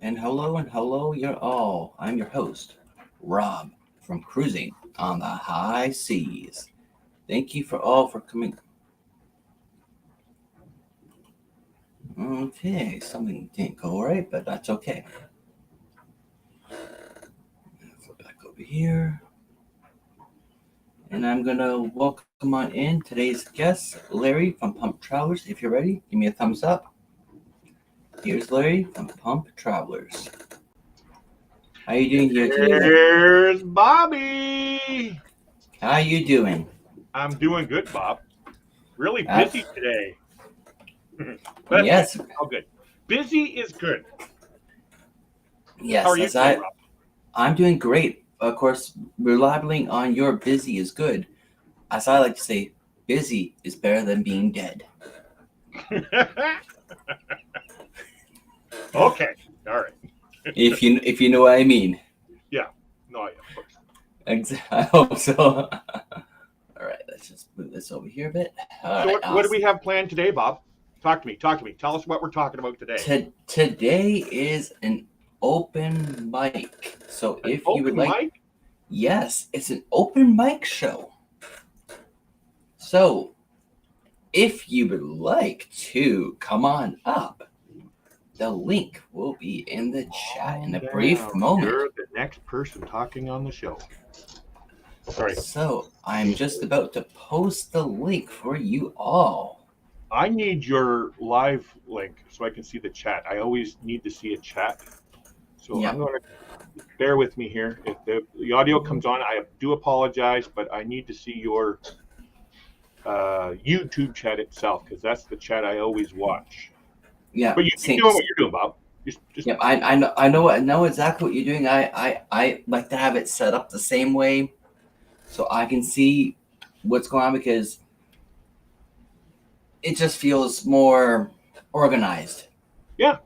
And hello, you're all. I'm your host, Rob, from Cruising on the High Seas. Thank you for all for coming. Okay, something didn't go right, but that's okay. Flip back over here. And I'm gonna welcome on in today's guest, Larry from Pump Travelers. If you're ready, give me a thumbs up. Here's Larry from Pump Travelers. How you doing here today, Larry? There's Bobby. How you doing? I'm doing good, Bob. Really That's, busy today. But that's good. yes, All good. Busy is good. How yes. are you As doing, I'm doing great. Of course, relying on your busy is good. As I like to say, busy is better than being dead. Rob? Okay. All right. If you know what I mean. Yeah. No, yeah, of course. I hope so. All right, let's just move this over here a bit. All So right, what do awesome. we have planned today, Bob? Talk to me. Talk to me. Tell us what we're talking about today. Today is an open mic. So An if you would open like, mic? yes, it's an open mic show. So if you would like to come on up, the link will be in the chat in a brief moment. You're the next person talking on the show. Sorry. So I'm just about to post the link for you all. I need your live link so I can see the chat. I always need to see a chat. So Yeah. I'm going to bear with me here. If the audio comes on, I do apologize, but I need to see your YouTube chat itself because that's the chat I always watch. Yeah. But you keep doing what you're doing, Bob. Just Yep. I know exactly what you're doing. I like to have it set up the same way so I can see what's going on because it just feels more organized. yeah.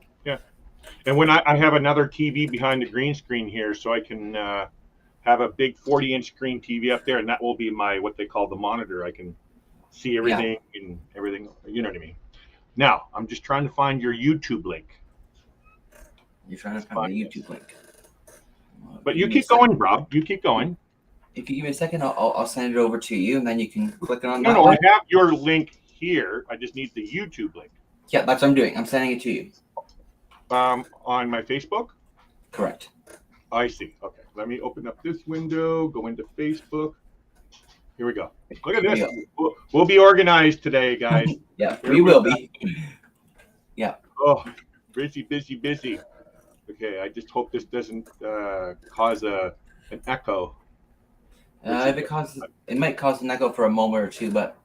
And when I have another TV behind the green screen here, so I can have a big 40-inch screen TV up there, and that will be my what they call the monitor. I can see everything and everything. You know what I mean? Now I'm just trying to find your YouTube link. You're trying to find the YouTube link. But you keep going, Rob. You keep going. If you give me a second, I'll send it over to you, and then you can click on No, that no, one. I have your link here. I just need the YouTube link. Yeah, that's what I'm doing. I'm sending it to you. On my Facebook? Correct. I see. Okay. Let me open up this window, go into Facebook. Here we go. Look at this. We'll be organized today, guys. Yeah, we will be. Yeah. Oh, busy. Okay, I just hope this doesn't cause an echo. If it might cause an echo for a moment or two, but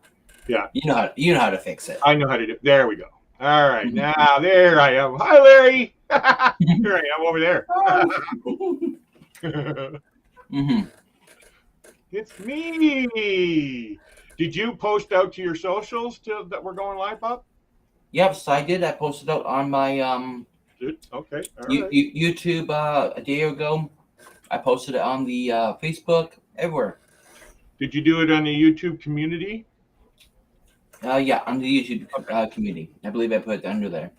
yeah, you know how to fix it. I know how to do it. There we go. All right, now there I am. Hi, Larry. Here I am over there. Mm-hmm. It's me. Did you post out to your socials that we're going live, Bob? Yep, so I did. I posted out on my Okay. All right. YouTube a day ago. I posted it on the Facebook, everywhere. Did you do it on the YouTube community? Yeah, on the YouTube community. I believe I put it under there.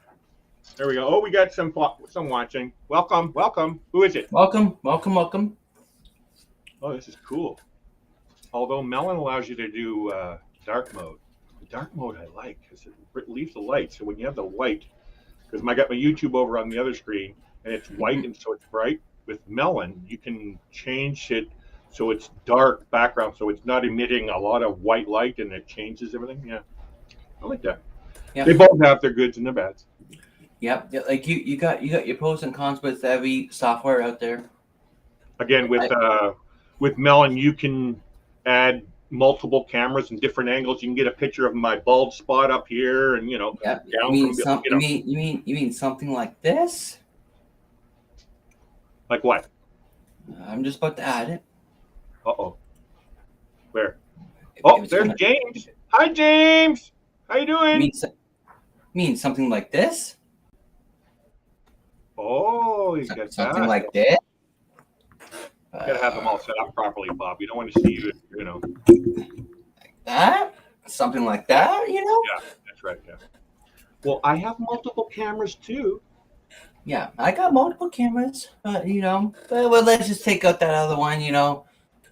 There we go. Oh, we got some watching. Welcome. Who is it? Welcome. Oh, this is cool. Although Melon allows you to do dark mode. The dark mode I like because it leaves the light. So when you have the white, because I got my YouTube over on the other screen and it's white and so it's bright. With Melon, you can change it so it's dark background, so it's not emitting a lot of white light and it changes everything. Yeah, I like that. Yep. They both have their goods and their bads. Yep, like you got your pros and cons with every software out there. Again, with Melon, you can add multiple cameras and different angles. You can get a picture of my bald spot up here, and Yep. down you mean something like this? Like what? I'm just about to add it. Uh-oh. Where? There's James. Hi, James. How you doing? Mean something like this? Oh, he's got something like this. You gotta have them all set up properly, Bob. You don't want to see you, Like that? Something like that, Yeah, that's right. Yeah. Well, I have multiple cameras too. Yeah, I got multiple cameras, but well, let's just take out that other one. We don't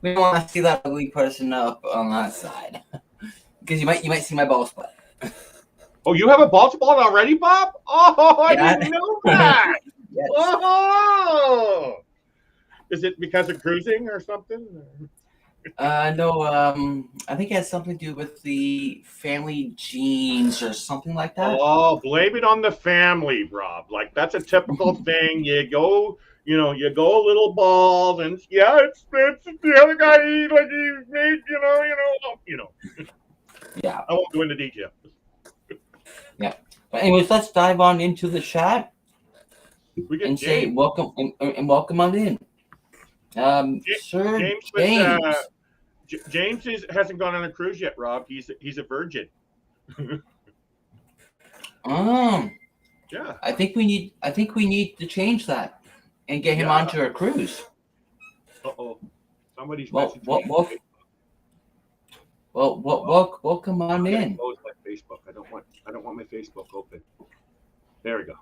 want to see that ugly person up on that side because you might see my ball spot. Oh, you have a bald spot already, Bob? Oh, I Yeah. didn't know that. Yes. Oh, is it because of cruising or something? No. I think it has something to do with the family genes or something like that. Oh, blame it on the family, Rob. Like that's a typical thing. You go a little bald, and yeah, it's the other guy. Like he made, Yeah. I won't go into detail. Yeah. But anyways, let's dive on into the chat We get and say James. welcome and welcome on in. Sir James was James. James hasn't gone on a cruise yet, Rob. He's a virgin. Um, Yeah. I think we need to change that and get him Yeah. onto a cruise. Uh-oh. Somebody's Well, messaged well, me. well, welcome on I'm gonna in. close my Facebook. I don't want my Facebook open. There we go.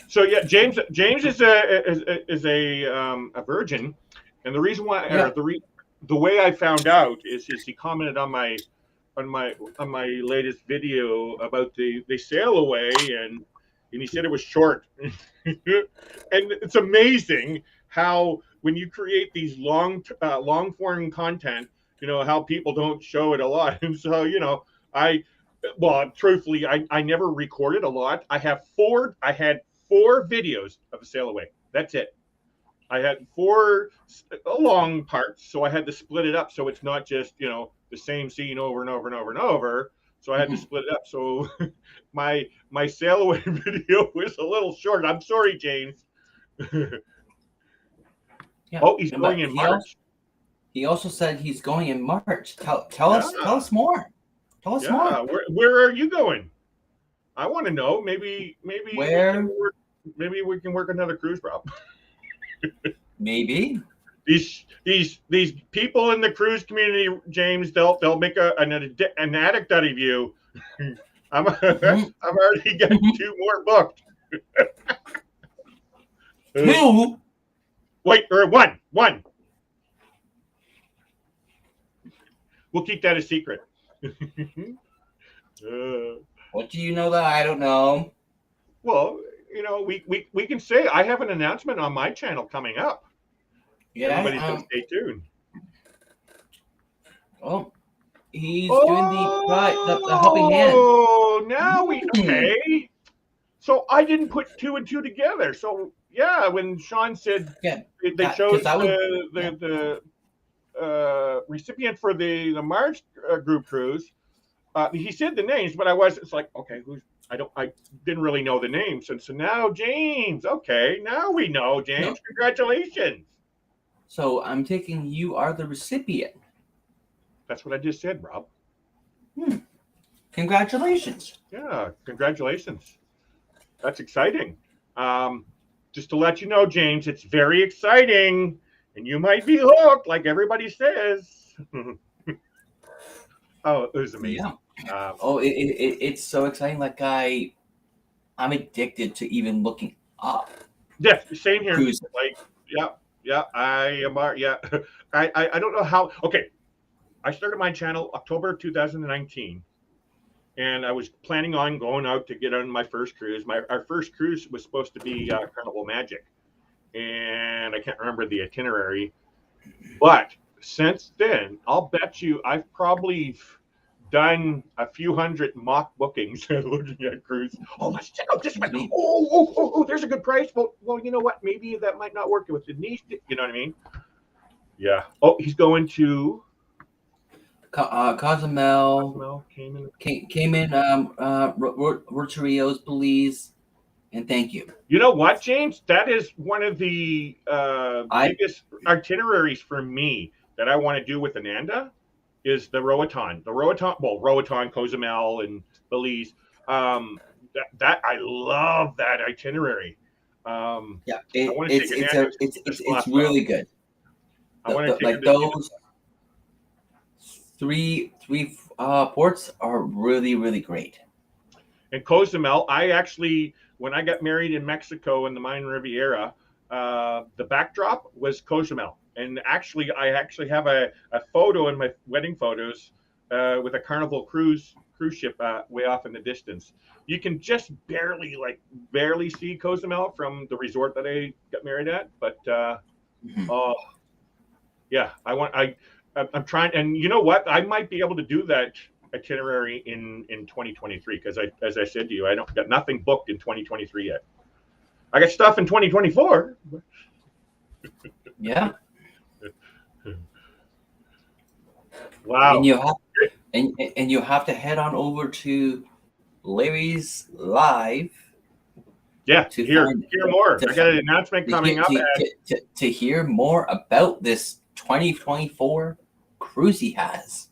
So yeah, James is a virgin, and the reason why Yeah. or the way I found out is he commented on my latest video about the sail away, and he said it was short. And it's amazing how when you create these long form content, how people don't show it a lot. And so I well, truthfully, I never recorded a lot. I had four videos of a sail away. That's it. I had four long parts, so I had to split it up so it's not just the same scene over and over and over and over. So I had to split it up. So my sail away video was a little short. I'm sorry, James. Yeah. Oh, he's going But in March. he also said he's going in March. Tell Yeah, us more. Tell us more. yeah. Where are you going? I want to know. Maybe Where? maybe we can work another cruise, Rob. Maybe. These people in the cruise community, James, they'll make an addict out of you. I've already got 2 more booked. Two. Wait, or one. We'll keep that a secret. What do you know that I don't know? Well, we can say I have an announcement on my channel coming up. Yeah. Everybody should stay tuned. Oh, he's doing the helping hand. Oh, now okay. So I didn't put 2 and 2 together. So yeah, when Sean said they chose the recipient for the March group cruise, he said the names, but it's like, okay, I didn't really know the names. And so now James, okay, now we know James. No. Congratulations. So I'm taking you are the recipient. That's what I just said, Rob. Congratulations. Yeah, congratulations. That's exciting. Just to let you know, James, it's very exciting, and you might be hooked, like everybody says. Oh, it was amazing. Yeah. It's so exciting. Like I'm addicted to even looking up. Yeah, same here. Cruise. Like, yeah, I am. Yeah, I don't know how. Okay, I started my channel October 2019. And I was planning on going out to get on my first cruise. Our first cruise was supposed to be Carnival Magic, and I can't remember the itinerary. But since then, I'll bet you I've probably done a few hundred mock bookings looking at cruise. Oh, let's check out this one. Oh, there's a good price. Well, you know what? Maybe that might not work with the niche. You know what I mean? Yeah. Oh, he's going to. Cozumel came in. Rotorios, Belize, and thank you. You know what, James? That is one of the biggest itineraries for me that I want to do with Ananda is the Roatan. Roatan, Cozumel, and Belize. That I love that itinerary. Yeah, it's really good. I want to take like those. Three ports are really, really great. And Cozumel, I actually when I got married in Mexico in the Mayan Riviera, the backdrop was Cozumel. And actually, I actually have a photo in my wedding photos with a Carnival cruise ship way off in the distance. You can just barely see Cozumel from the resort that I got married at. But oh yeah, I'm trying, and you know what? I might be able to do that itinerary in 2023 because as I said to you, I don't got nothing booked in 2023 yet. I got stuff in 2024. Yeah. Wow. And you have to head on over to Larry's live. Yeah, to hear more. I got an announcement coming up. To hear more about this 2024 cruise he has.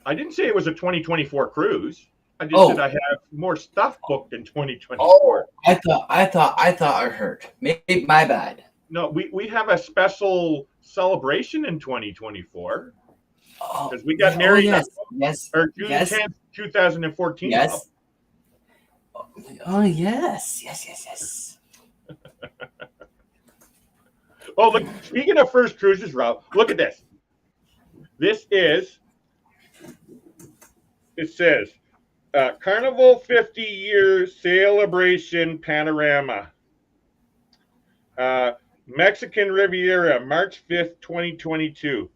I didn't say it was a 2024 cruise. I just said I have more stuff booked in 2024. Oh, I thought I heard. Maybe my bad. No, we have a special celebration in 2024 because we got married. Or June 10th, 2014. Yes. Oh yes. Oh, look! Speaking of first cruises, Rob, look at this. This is. It says, Carnival 50-year celebration panorama. Mexican Riviera, March 5th, 2022.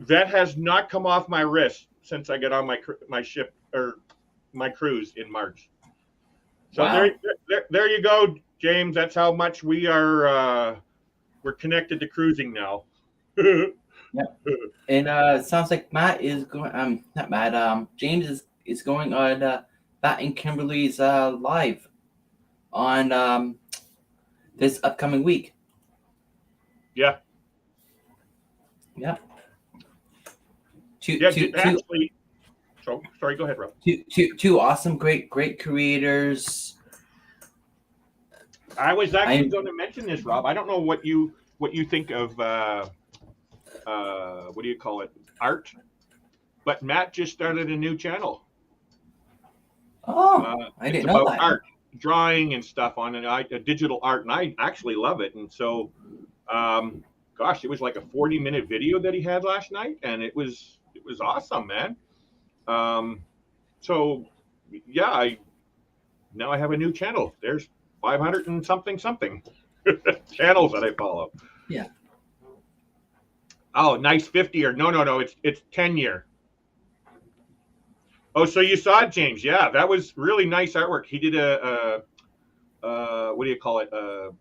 That has not come off my wrist since I got on my ship or my cruise in March. So wow. There you go, James. That's how much we are. We're connected to cruising now. Yeah, and it sounds like Matt is going. Not Matt. James is going on Matt and Kimberly's live on this upcoming week. Yeah. Yeah. Actually, sorry, go ahead, Rob. Two awesome, great creators. I was actually going to mention this, Rob. I don't know what you think of what do you call it? Art. But Matt just started a new channel. Oh, I didn't know that. Art, drawing and stuff on it, digital art, and I actually love it. And so, gosh, it was like a 40-minute video that he had last night, and it was awesome, man. So, yeah, now I have a new channel. There's 500 and something channels that I follow. Yeah. Oh, nice 50 or no, it's 10-year. Oh, so you saw it, James? Yeah, that was really nice artwork. He did a what do you call it?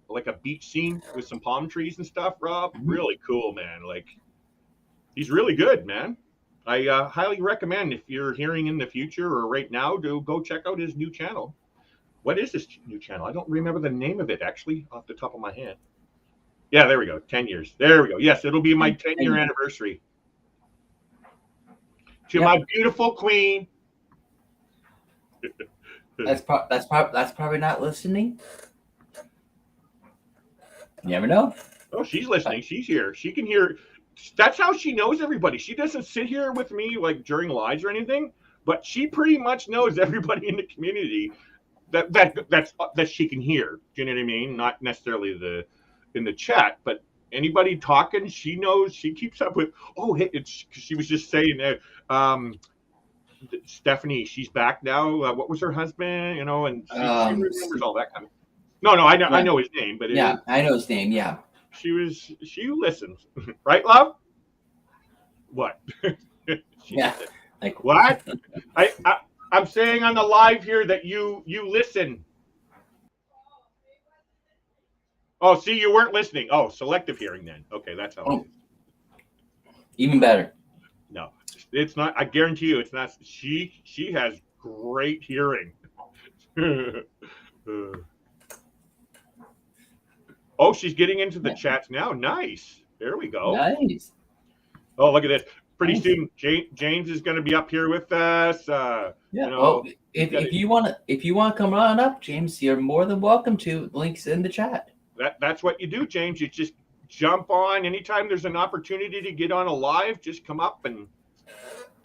Like a beach scene with some palm trees and stuff. Rob, really cool, man. Like, he's really good, man. I highly recommend if you're hearing in the future or right now to go check out his new channel. What is this new channel? I don't remember the name of it actually off the top of my head. Yeah, there we go. 10 years. There we go. Yes, it'll be my 10-year anniversary. To my beautiful queen. That's probably not listening. You never know. Oh, she's listening. She's here. She can hear. That's how she knows everybody. She doesn't sit here with me like during lives or anything, but she pretty much knows everybody in the community that she can hear. Do you know what I mean? Not necessarily in the chat, but anybody talking, she knows. She keeps up with. Oh, hey, she was just saying that. Stephanie, she's back now. What was her husband? You know, and she remembers all that kind of. No, I know his name, but I know his name. Yeah, she listens, right, love? What? Yeah, like what? I'm saying on the live here that you listen. Oh, see, you weren't listening. Oh, selective hearing then. Okay, that's how. It is. Even better. No, it's not. I guarantee you, it's not. She has great hearing. Oh, she's getting into the chats now. Nice. There we go. Nice. Oh, look at this. Pretty soon, James is going to be up here with us. Yeah. You know, well, if you want to come on up, James, you're more than welcome to. Links in the chat. That's what you do, James. You just jump on anytime there's an opportunity to get on a live. Just come up and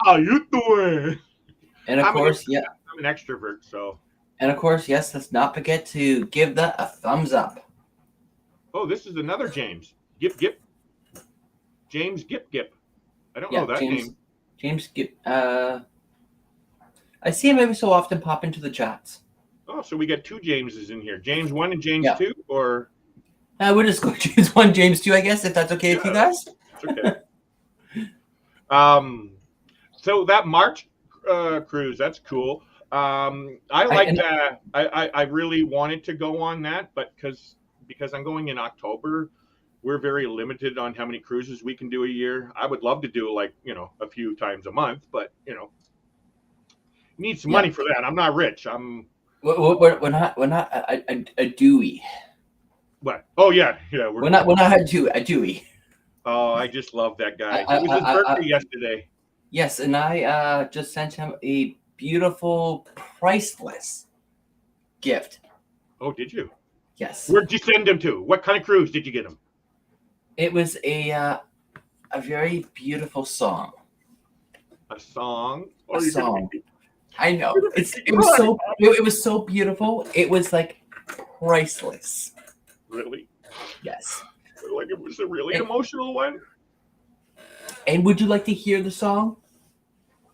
how you doing? And of course, I'm an extrovert, so And of course, yes, let's not forget to give that a thumbs up. Oh, this is another James. Gip Gip. James Gip Gip. I don't know Yeah, that name. James, I see him every so often pop into the chats. Oh, so we got two Jameses in here. James 1 and James Yeah. 2, or We'll just go James 1, James 2, I guess, if that's okay with you yeah, guys. it's okay. So that March cruise, that's cool. I like that. I really wanted to go on that, but because I'm going in October, we're very limited on how many cruises we can do a year. I would love to do like a few times a month, but you need some money for that. I'm not rich. We're not a Dewey. What? Oh yeah, We're not a Dewey. Oh, I just love that guy. It was his birthday yesterday. Yes, and I just sent him a beautiful, priceless gift. Oh, did you? Yes. Where'd you send him to? What kind of cruise did you get him? It was a very beautiful song. A song? A song. I know. It was so beautiful. It was like priceless. Really? Yes. Like it was a really emotional one? And would you like to hear the song?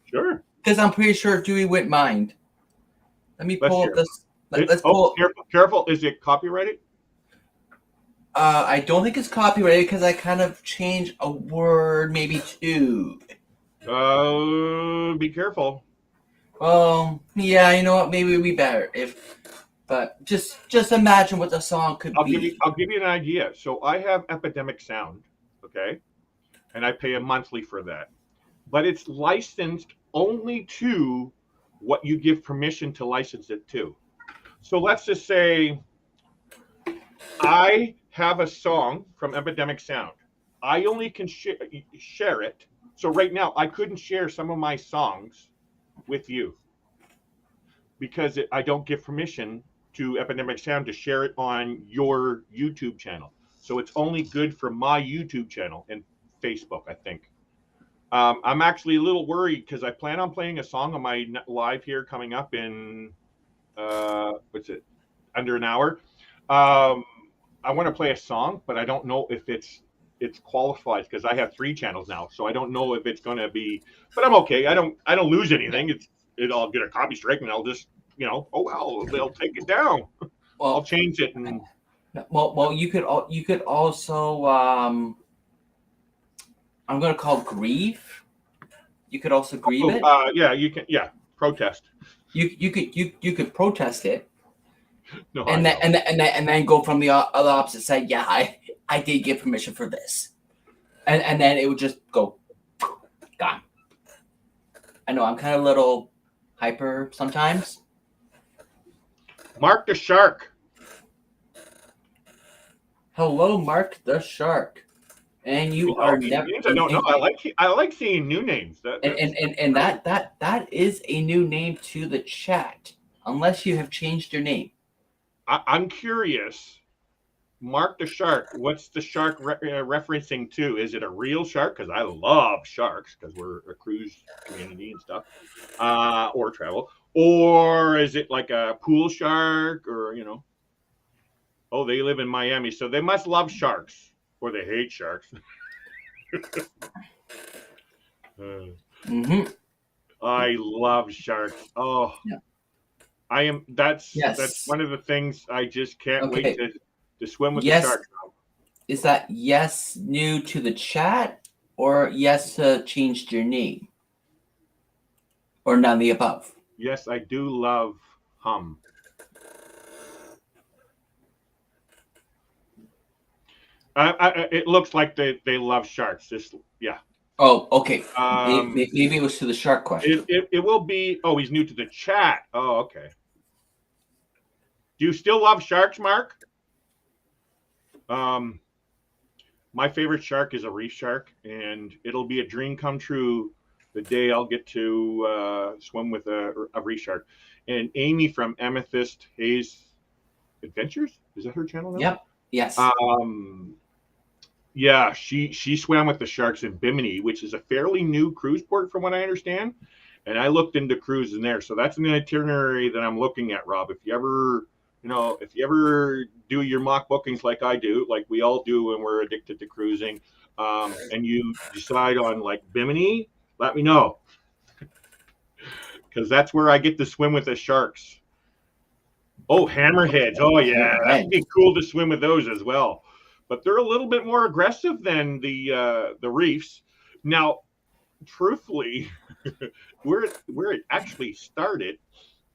Sure. Because I'm pretty sure Dewey wouldn't mind. Let me pull up this. Let's pull. Careful. Is it copyrighted? I don't think it's copyrighted because I kind of changed a word, maybe two. Be careful. Yeah, you know what? Maybe it'd be better but just imagine what the song could be. I'll give you an idea. So I have Epidemic Sound, okay, and I pay a monthly for that, but it's licensed only to what you give permission to license it to. So let's just say I have a song from Epidemic Sound. I only can share it. So right now, I couldn't share some of my songs with you because I don't give permission to Epidemic Sound to share it on your YouTube channel. So it's only good for my YouTube channel and Facebook, I think. I'm actually a little worried because I plan on playing a song on my live here coming up in under an hour. I want to play a song, but I don't know if it's qualified because I have 3 channels now, so I don't know if it's going to be. But I'm okay. I don't lose anything. I'll get a copy strike, and I'll just oh well, they'll take it down. Well, I'll change it. And well, you could also I'm going to call grieve. You could also grieve it. Yeah, you can. Yeah, protest. You could protest it. No, and then go from the other opposite side. Yeah, I did give permission for this, and then it would just go gone. I know I'm kind of a little hyper sometimes. Mark the Shark. Hello, Mark the Shark, and you are never. Names I don't know. I like seeing new names. That is a new name to the chat, unless you have changed your name. I'm curious. Mark the Shark. What's the shark referencing to? Is it a real shark? Because I love sharks because we're a cruise community and stuff, or travel. Or is it like a pool shark, or Oh, they live in Miami, so they must love sharks, or they hate sharks. I love sharks. Oh. Yeah. I am. That's one of the things I just can't wait to swim with the sharks. Is that yes new to the chat or yes changed your name? Or none of the above? Yes, I do love hum. It looks like they love sharks. Yeah. Oh, okay. Maybe it was to the shark question. It will be. Oh, he's new to the chat. Oh, okay. Do you still love sharks, Mark? My favorite shark is a reef shark, and it'll be a dream come true the day I'll get to swim with a reef shark. And Amy from Amethyst Haze Adventures, is that her channel now? Yep. Yes. Yeah, she swam with the sharks in Bimini, which is a fairly new cruise port from what I understand. And I looked into cruising there. So that's an itinerary that I'm looking at, Rob. If you ever, if you ever do your mock bookings like I do, like we all do when we're addicted to cruising, and you decide on like Bimini, let me know. Because that's where I get to swim with the sharks. Oh, hammerheads. Oh, yeah. That would be cool to swim with those as well. But they're a little bit more aggressive than the reefs. Now, truthfully, where it actually started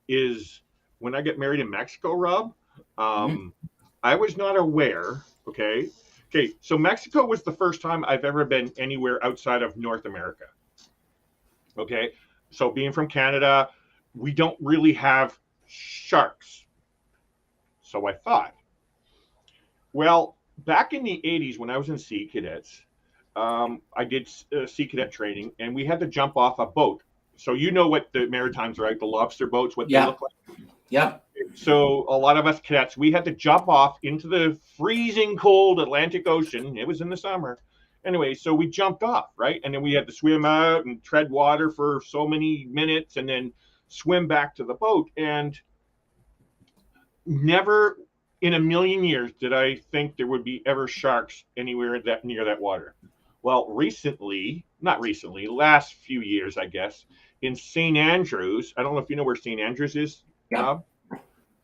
is when I got married in Mexico, Rob. I was not aware. Okay. So Mexico was the first time I've ever been anywhere outside of North America. Okay. So being from Canada, we don't really have sharks. So I thought. Well, back in the 80s when I was in Sea Cadets, I did Sea Cadet training, and we had to jump off a boat. So you know what the Maritimes are, right? The lobster boats, what they look like. Yeah. So a lot of us cadets, we had to jump off into the freezing cold Atlantic Ocean. It was in the summer. Anyway, so we jumped off, right? And then we had to swim out and tread water for so many minutes and then swim back to the boat. And never in a million years did I think there would be ever sharks anywhere near that water. Well, not recently, last few years, I guess, in St. Andrews, I don't know if you know where St. Andrews is, Rob?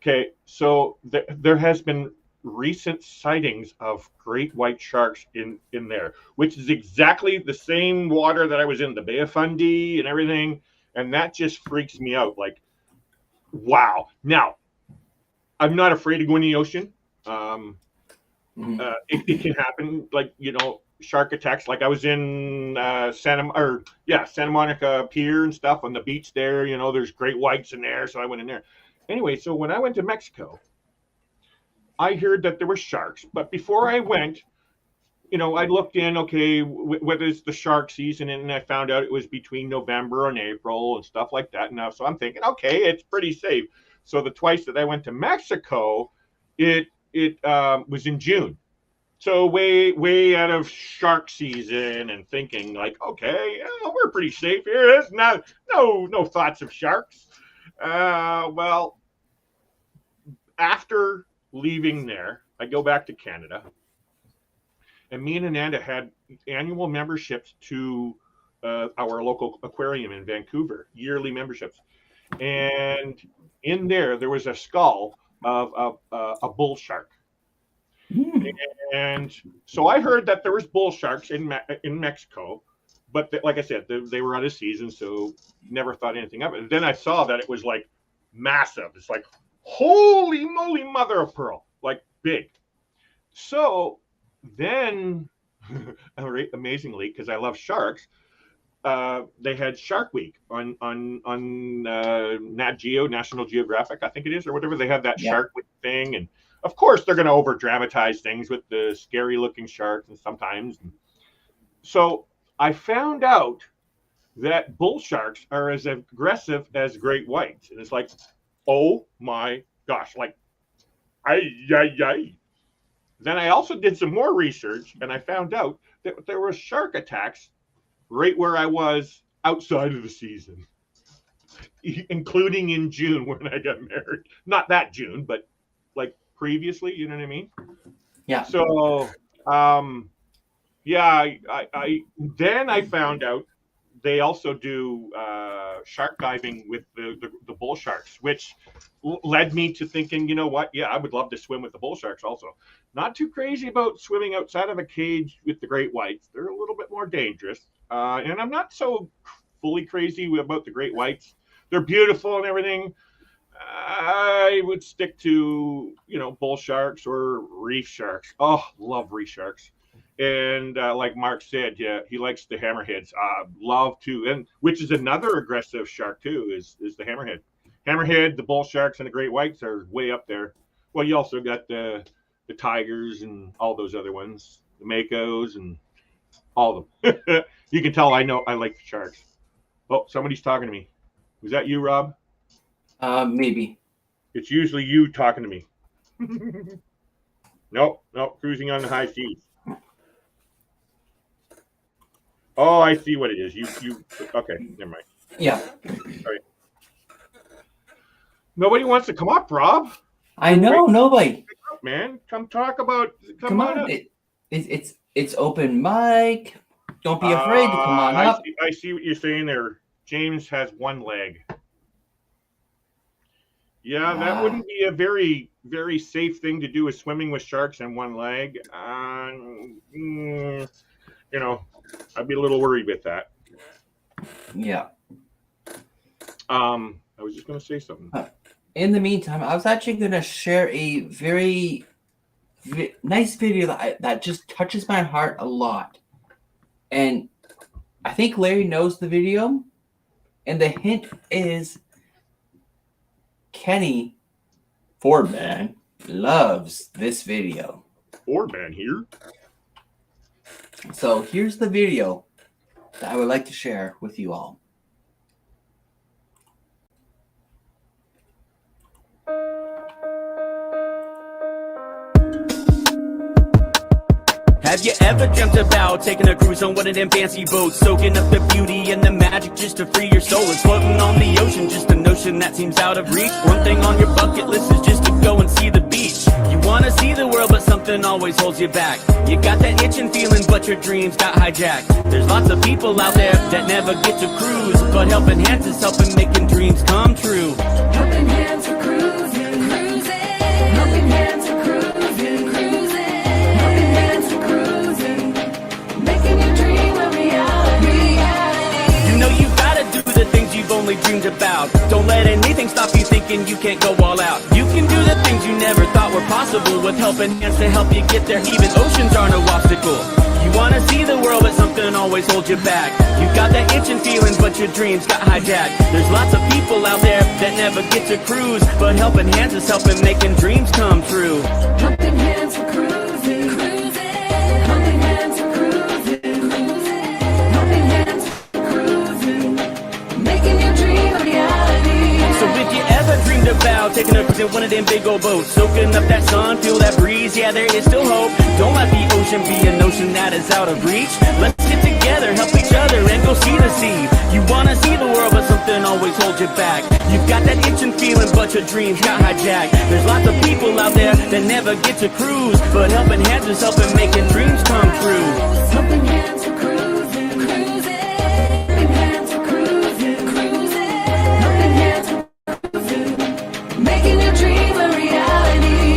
Okay, so there has been recent sightings of great white sharks in there, which is exactly the same water that I was in, the Bay of Fundy and everything, and that just freaks me out. Like, wow. Now, I'm not afraid to go in the ocean. It can happen, like, shark attacks. Like I was in Santa Monica Pier and stuff on the beach there. There's great whites in there, so I went in there. Anyway, so when I went to Mexico, I heard that there were sharks. But before I went, I looked in, okay, whether it's the shark season, and I found out it was between November and April and stuff like that. Now, so I'm thinking, okay, it's pretty safe. So the twice that I went to Mexico, it was in June. So way out of shark season, and thinking like, okay, we're pretty safe here. There's no thoughts of sharks. Well, after leaving there, I go back to Canada, and me and Ananda had annual memberships to our local aquarium in Vancouver, yearly memberships. And in there was a skull of a bull shark. And so I heard that there was bull sharks in Mexico, but like I said, they were out of season, so never thought anything of it. And then I saw that it was like massive. It's like, holy moly, mother of pearl, like big. So then, amazingly, because I love sharks, they had Shark Week on Nat Geo, National Geographic, I think it is, or whatever. They have that Shark Week thing, and of course they're going to over dramatize things with the scary looking sharks, and sometimes. So I found out that bull sharks are as aggressive as great whites, and it's like, oh my gosh, like, ay. Then I also did some more research, and I found out that there were shark attacks right where I was outside of the season, including in June when I got married. Not that June, but like previously, you know what I mean? Yeah. So, then I found out they also do shark diving with the bull sharks, which led me to thinking, you know what? Yeah, I would love to swim with the bull sharks also. Not too crazy about swimming outside of a cage with the great whites. They're a little bit more dangerous. And I'm not so fully crazy about the great whites. They're beautiful and everything. I would stick to, bull sharks or reef sharks. Oh, love reef sharks. And like Mark said, yeah, he likes the hammerheads. Love to, and which is another aggressive shark too, is the hammerhead. Hammerhead, the bull sharks, and the great whites are way up there. Well, you also got the tigers and all those other ones, the makos and all of them. You can tell I like the sharks. Oh, somebody's talking to me. Was that you, Rob? Maybe. It's usually you talking to me. Nope, cruising on the high seas. Oh, I see what it is. You okay, never mind. Yeah. Right. Nobody wants to come up, Rob. I know, nobody. Up, man. Come talk about. Come Come on on. up. It's open mic. Don't be afraid to come on up. I see what you're saying there. James has one leg. Yeah, that wouldn't be a very, very safe thing to do, is swimming with sharks and one leg. You know, I'd be a little worried with that. Yeah. I was just going to say something. In the meantime, I was actually going to share a very nice video that just touches my heart a lot. And I think Larry knows the video. And the hint is Kenny Fordman loves this video. Fordman here. So here's the video that I would like to share with you all. Have you ever dreamt about taking a cruise on one of them fancy boats, soaking up the beauty and the magic just to free your soul, and floating on the ocean, just a notion that seems out of reach? One thing on your bucket list is just to go and see the beach. You wanna see the world, but something always holds you back. You got that itching feeling, but your dreams got hijacked. There's lots of people out there that never get to cruise, but Helping Hands is helping making dreams come true. Helping Hands for cruising, cruising. Helping Hands for cruising, cruising. Helping Hands for cruising, making your dream a reality. You know you gotta do the things you've only dreamed about. Don't let anything stop you thinking you can't go all out. You can do the things you never thought were possible, with Helping Hands to help you get there. Even oceans are no obstacle. You wanna see the world, but something always holds you back. You got that itching feeling, but your dreams got hijacked. There's lots of people out there that never get to cruise, but Helping Hands is helping making dreams come true. Helping Hands for cruising, cruising. Helping Hands for cruising, cruising. Helping Hands for cruising, making your dream a reality. So if you ever dreamed about taking a cruise in one of them big old boats, soaking up that sun, feel that breeze, yeah, there is still hope. Don't let the ocean be a notion that is out of reach. Let's get together, help each other, and go see the sea. You wanna see the world, but something always holds you back. You've got that itching feeling, but your dreams got hijacked. There's lots of people out there that never get to cruise, but Helping Hands is helping making dreams come true. Helping Hands for cruising, cruising. Helping Hands for cruising, cruising. Helping Hands for cruising, making your dream a reality.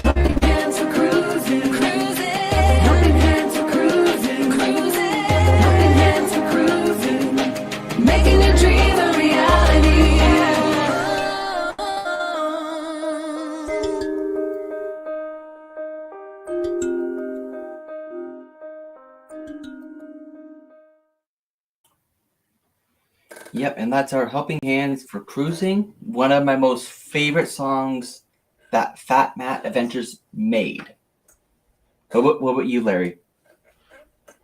Helping Hands for cruising, cruising. Helping Hands for cruising, cruising. Helping Hands for cruising, making your dream a reality. Yep, and that's our Helping Hands for Cruising. One of my most favorite songs that Fat Matt Adventures made. What about you, Larry?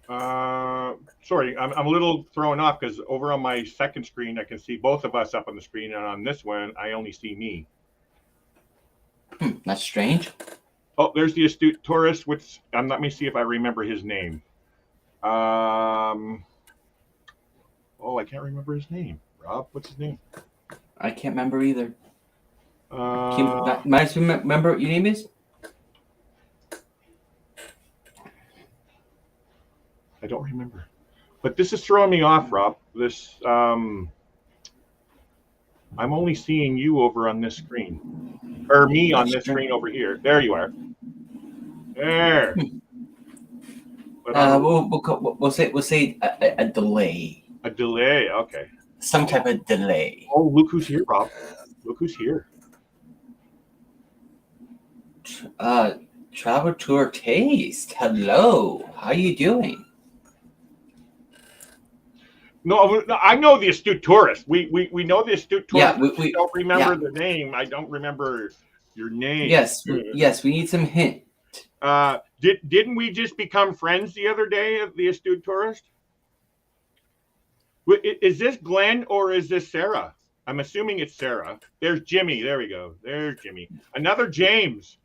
Sorry, I'm a little thrown off because over on my second screen I can see both of us up on the screen, and on this one I only see me. That's strange. Oh, there's the astute tourist. Let me see if I remember his name. Oh, I can't remember his name. Rob, what's his name? I can't remember either. Might remember what your name is? I don't remember. But this is throwing me off, Rob. This I'm only seeing you over on this screen. Or me on this screen over here. There you are. There. But We'll say a delay. a delay, okay. Some type of delay. Oh, look who's here, Rob. Look who's here. Travel Tour Taste. Hello. How you doing? No, I know the astute tourist. We know the astute tourist. Yeah, we don't remember the name. I don't remember your name. Yes, we need some hint. Didn't we just become friends the other day, the astute tourist? Is this Glenn or is this Sarah? I'm assuming it's Sarah. There's Jimmy. There we go. There's Jimmy. Another James.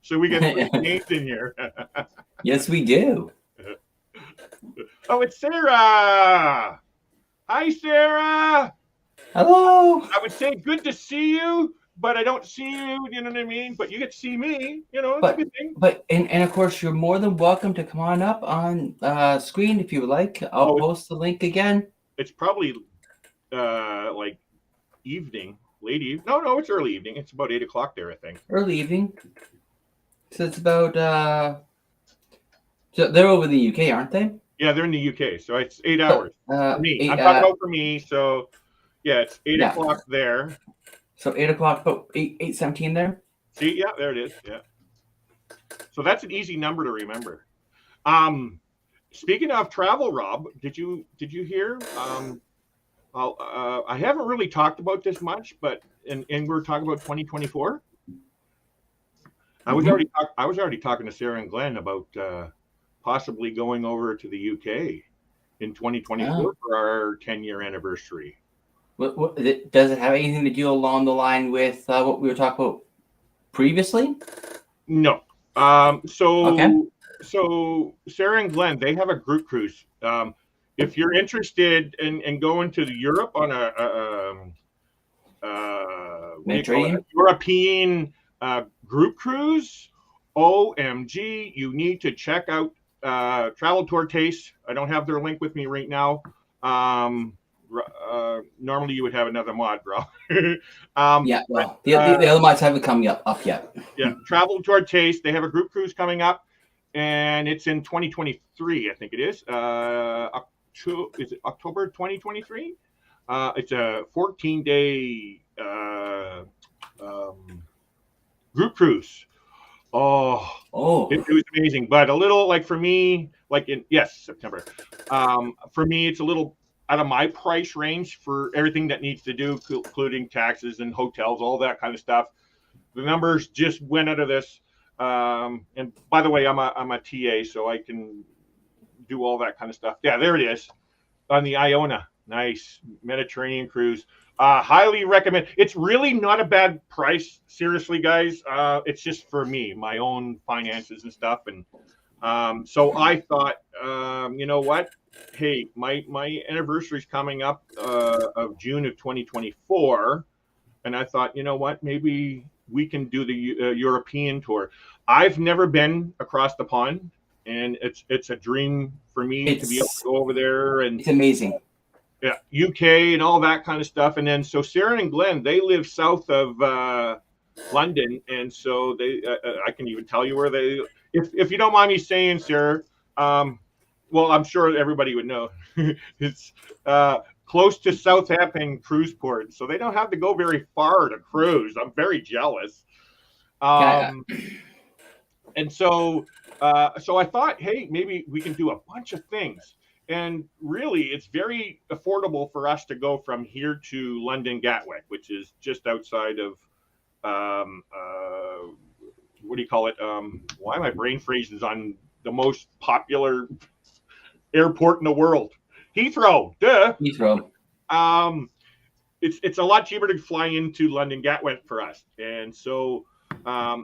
So we got 3 James in here. Yes, we do. Oh, it's Sarah. Hi, Sarah. Hello. I would say good to see you, but I don't see you. You know what I mean? But you get to see me. You know, it's a But good thing. and of course you're more than welcome to come on up on screen if you would like. I'll Oh, post the link again. it's probably like evening, late evening. No, it's early evening. It's about 8 o'clock there, I think. Early evening. So it's about so they're over in the UK, aren't they? Yeah, they're in the UK, so it's 8 hours for me. Eight, I'm talking about for me. So yeah, it's eight Yeah. o'clock there. So 8 o'clock, but 8:17 there. See, yeah, there it is. Yeah. So that's an easy number to remember. Speaking of travel, Rob, did you hear? I haven't really talked about this much, but and we're talking about 2024. I was already talking to Sarah and Glenn about possibly going over to the UK in 2024 for our 10-year anniversary. What does it have anything to do along the line with what we were talking about previously? No. Okay. So Sarah and Glenn, they have a group cruise. If you're interested in going to Europe on Mediterranean? European group cruise, OMG, you need to check out Travel Tour Taste. I don't have their link with me right now. Normally you would have another mod, bro. Yeah, well, the other mods haven't come up yet. Yeah, Travel Tour Taste. They have a group cruise coming up, and it's in 2023, I think it is. Is it October 2023? It's a 14-day group cruise. Oh, it was amazing, but a little like for me, like September. For me, it's a little out of my price range for everything that needs to do, including taxes and hotels, all that kind of stuff. The numbers just went out of this. And by the way, I'm a TA, so I can do all that kind of stuff. Yeah, there it is on the Iona. Nice Mediterranean cruise. Highly recommend. It's really not a bad price. Seriously, guys. It's just for me, my own finances and stuff. And so I thought, you know what? Hey, my anniversary is coming up of June of 2024, and I thought, you know what? Maybe we can do the European tour. I've never been across the pond, and it's a dream for me to be able to go over there. And it's amazing. Yeah, UK and all that kind of stuff. And then so Sarah and Glenn, they live south of London, and so they I can even tell you where they. If you don't mind me saying, Sarah, well, I'm sure everybody would know. It's close to Southampton cruise port, so they don't have to go very far to cruise. I'm very jealous. And so I thought, hey, maybe we can do a bunch of things. And really, it's very affordable for us to go from here to London Gatwick, which is just outside of what do you call it? Why my brain freezes on the most popular airport in the world, Heathrow. Duh. Heathrow. It's a lot cheaper to fly into London Gatwick for us, and so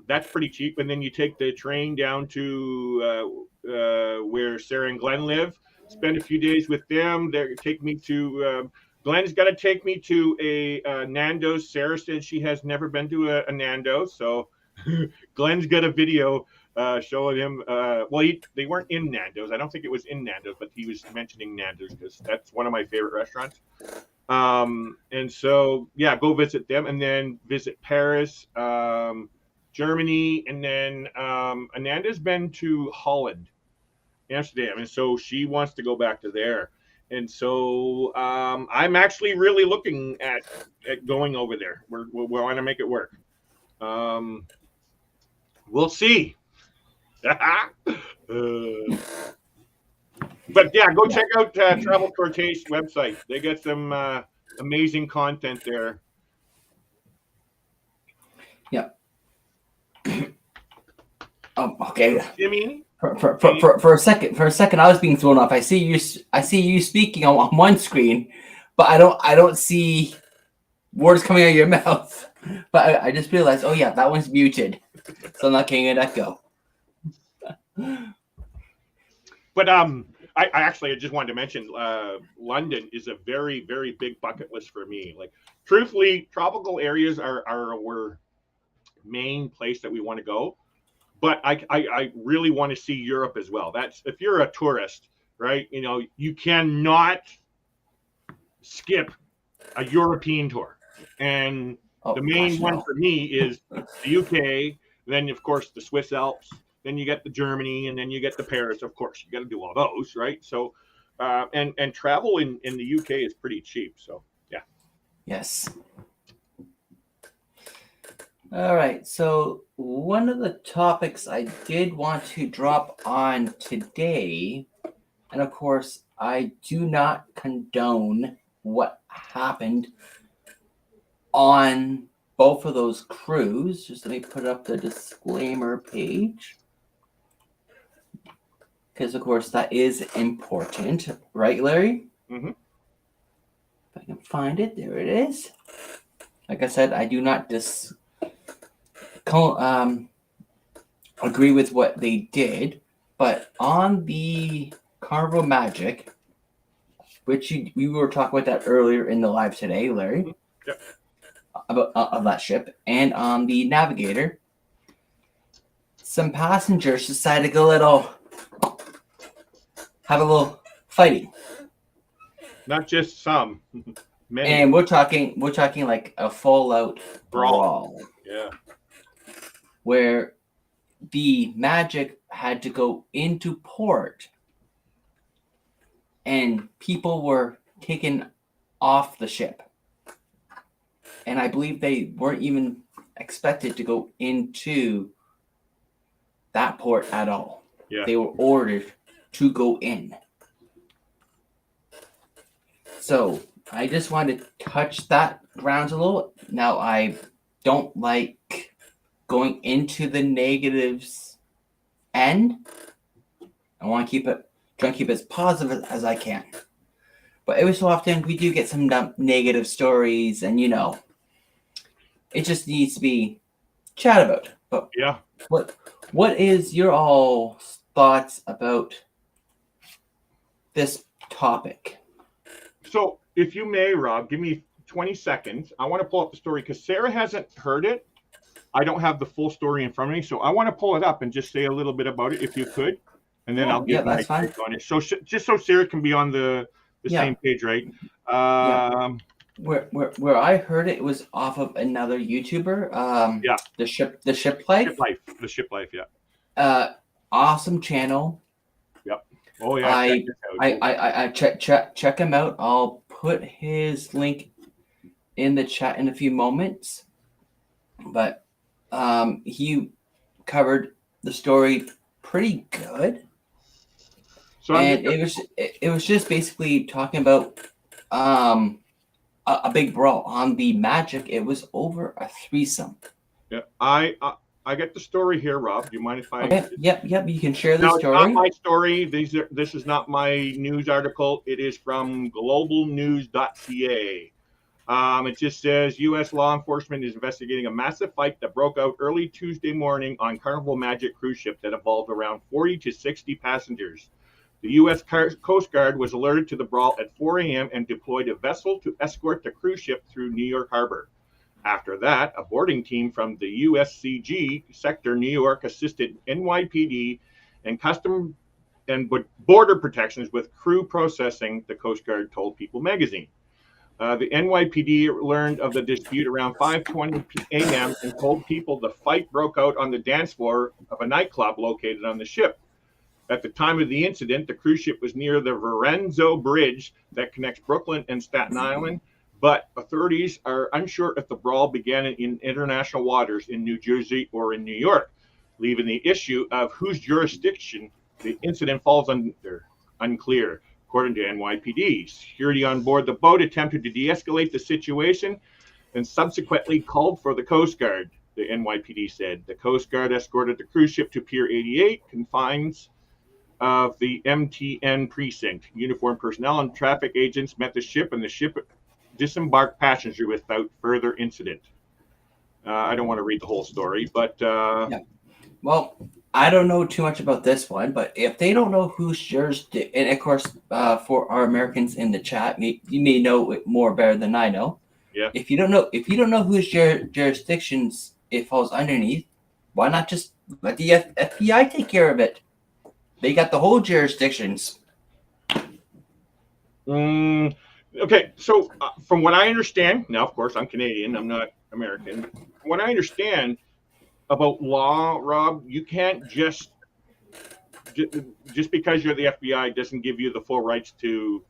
that's pretty cheap. And then you take the train down to where Sarah and Glenn live. Spend a few days with them. They take me to. Glenn's got to take me to a Nando's. Sarah said she has never been to a Nando's, so Glenn's got a video showing him. Well, they weren't in Nando's. I don't think it was in Nando's, but he was mentioning Nando's because that's one of my favorite restaurants. And so, yeah, go visit them, and then visit Paris, Germany, and then Ananda's been to Holland, Amsterdam, and so she wants to go back to there. And so I'm actually really looking at going over there. We want to make it work. We'll see. But yeah, go check out Travel Tour Taste website. They got some amazing content there. Yeah. Okay. Jimmy, For a second, I was being thrown off. I see you speaking on one screen, but I don't see words coming out of your mouth. But I just realized, oh yeah, that one's muted, so I'm not getting an echo. But I just wanted to mention London is a very, very big bucket list for me. Like, truthfully, tropical areas are our main place that we want to go. But I really want to see Europe as well. That's if you're a tourist, right? You know, you cannot skip a European tour. And Oh, the main gosh, one no. for me is the UK, then of course the Swiss Alps, then you get the Germany, and then you get the Paris. Of course, you got to do all those, right? So, and travel in the UK is pretty cheap. So yeah. Yes. All right. So one of the topics I did want to drop on today, and of course, I do not condone what happened on both of those crews. Just let me put up the disclaimer page. Because, of course, that is important. Right, Larry? Mm-hmm. If I can find it. There it is. Like I said, I do not agree with what they did. But on the Carnival Magic, which we were talking about that earlier in the live today, Larry, Yep. about of that ship, and on the Navigator, some passengers decided to have a little fighting. Not just some, many. And we're talking like a full out brawl Yeah. where the Magic had to go into port and people were taken off the ship. And I believe they weren't even expected to go into that port at all. Yeah. They were ordered to go in. So I just wanted to touch that grounds a little. Now, I don't like going into the negatives end. I want to try and keep it as positive as I can. But every so often, we do get some negative stories, and it just needs to be chat about. But Yeah. what is your all thoughts about this topic? So, if you may, Rob, give me 20 seconds. I want to pull up the story because Sarah hasn't heard it. I don't have the full story in front of me, so I want to pull it up and just say a little bit about it, if you could, and then I'll give my take on it. So, just so Sarah can be on the same page, right? Where I heard it was off of another YouTuber. The ship life. The ship life. Yeah. Awesome channel. Yep. Oh yeah. I check him out. I'll put his link in the chat in a few moments. But he covered the story pretty good. So it was just basically talking about a big brawl on the Magic. It was over a threesome. Yeah, I get the story here, Rob. Do you mind if I? Okay. Yep. You can share the story. It's not my story. This is not my news article. It is from globalnews.ca. It just says U.S. law enforcement is investigating a massive fight that broke out early Tuesday morning on Carnival Magic cruise ship that involved around 40 to 60 passengers. The U.S. Coast Guard was alerted to the brawl at 4 a.m. and deployed a vessel to escort the cruise ship through New York Harbor. After that, a boarding team from the USCG sector New York assisted NYPD and Custom and Border Protections with crew processing, the Coast Guard told People magazine. The NYPD learned of the dispute around 5:20 a.m. and told People the fight broke out on the dance floor of a nightclub located on the ship. At the time of the incident, the cruise ship was near the Verrazano Bridge that connects Brooklyn and Staten Island, but authorities are unsure if the brawl began in international waters in New Jersey or in New York, leaving the issue of whose jurisdiction the incident falls under unclear. According to NYPD, security on board the boat attempted to de-escalate the situation and subsequently called for the Coast Guard, the NYPD said. The Coast Guard escorted the cruise ship to Pier 88, confines of the MTN precinct. Uniformed personnel and traffic agents met the ship, and the ship disembarked passengers without further incident. I don't want to read the whole story, but Well, I don't know too much about this one, but if they don't know whose jurisdiction, and of course, for our Americans in the chat, you may know it more better than I know. Yeah. If you don't know whose jurisdictions it falls underneath, why not just let the FBI take care of it? They got the whole jurisdictions. Okay, so from what I understand, now of course I'm Canadian, I'm not American. From what I understand about law, Rob, you can't just because you're the FBI doesn't give you the full rights to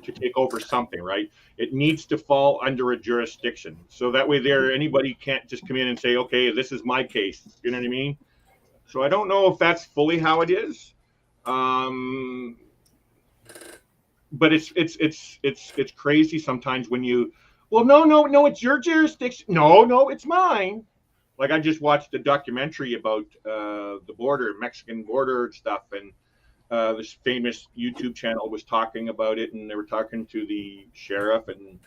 take over something, right? It needs to fall under a jurisdiction, so that way anybody can't just come in and say, okay, this is my case. You know what I mean? So I don't know if that's fully how it is. But it's crazy sometimes when you, well, no, it's your jurisdiction. No, it's mine. Like I just watched a documentary about the border, Mexican border stuff, and this famous YouTube channel was talking about it, and they were talking to the sheriff, and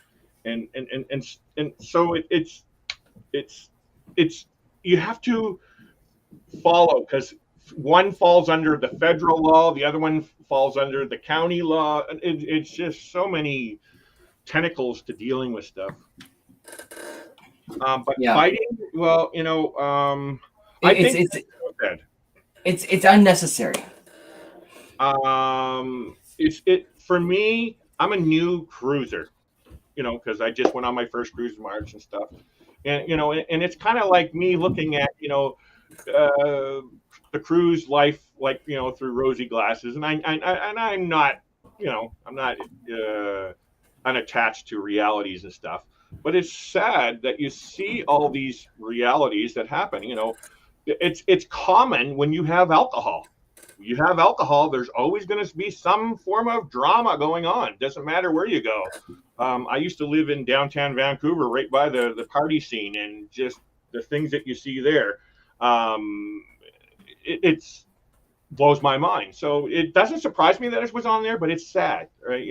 so it's you have to follow, because one falls under the federal law, the other one falls under the county law. It's just so many tentacles to dealing with stuff. But Yeah. fighting, well, I think it's unnecessary. It for me. I'm a new cruiser, because I just went on my first cruise march and stuff, and and it's kind of like me looking at the cruise life, like through rosy glasses, and I'm not I'm not unattached to realities and stuff, but it's sad that you see all these realities that happen. It's common when you have alcohol. You have alcohol, there's always going to be some form of drama going on. Doesn't matter where you go. I used to live in downtown Vancouver, right by the party scene, and just the things that you see there. It's blows my mind. So it doesn't surprise me that it was on there, but it's sad, right?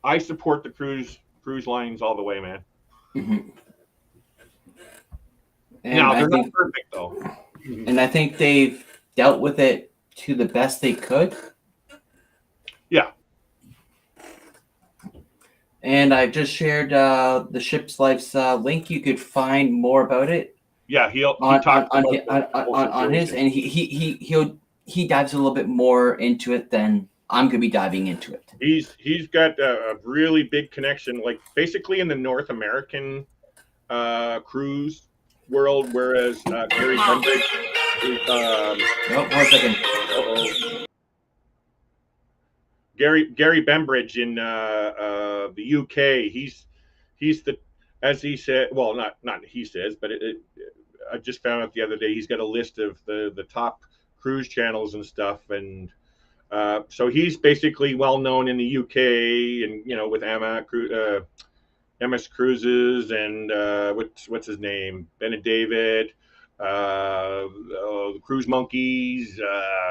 I support the cruise lines all the way, man. Mm-hmm. Now they're not perfect though, and I think they've dealt with it to the best they could. Yeah. And I just shared the Ship's Life's link. You could find more about it. Yeah, he talked on his, and he dives a little bit more into it than I'm gonna be diving into it. He's got a really big connection, like basically in the North American cruise world, whereas Gary Bembridge is. One second. Gary Bembridge in the UK. He's the, as he said. Well, not he says, but I just found out the other day he's got a list of the top cruise channels and stuff, and so he's basically well known in the UK, and with MS Cruises, and what's his name, Ben and David, the Cruise Monkeys.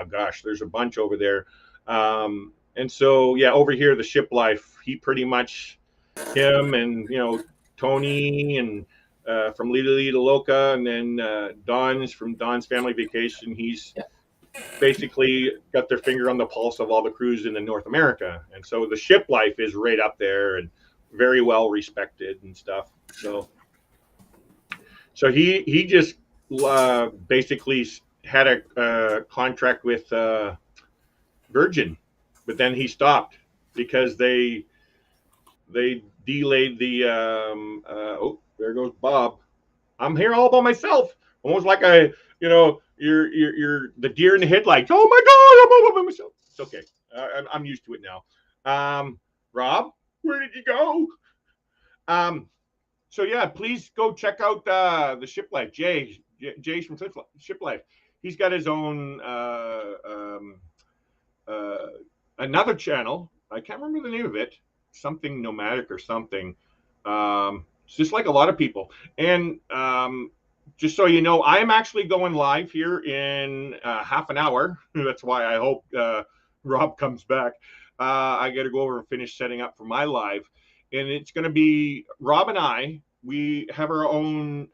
Gosh, there's a bunch over there. And so, yeah, over here, the Ship Life, he pretty much, him and, Tony and from Lita Loca, and then Don's from Don's Family Vacation. He's basically got their finger on the pulse of all the cruises in North America. And so the Ship Life is right up there and very well respected and stuff. So he just basically had a contract with Virgin. But then he stopped because they delayed the oh, there goes Bob. I'm here all by myself, almost like you're the deer in the headlights. Oh my God, I'm all by myself. It's okay. I'm used to it now. Rob, where did you go? So yeah, please go check out the Ship Life. Jay's from Ship Life. He's got his own another channel. I can't remember the name of it. Something nomadic or something. It's just like a lot of people. And just so you know, I'm actually going live here in half an hour. That's why I hope Rob comes back. I got to go over and finish setting up for my live. And it's going to be Rob and I we have our own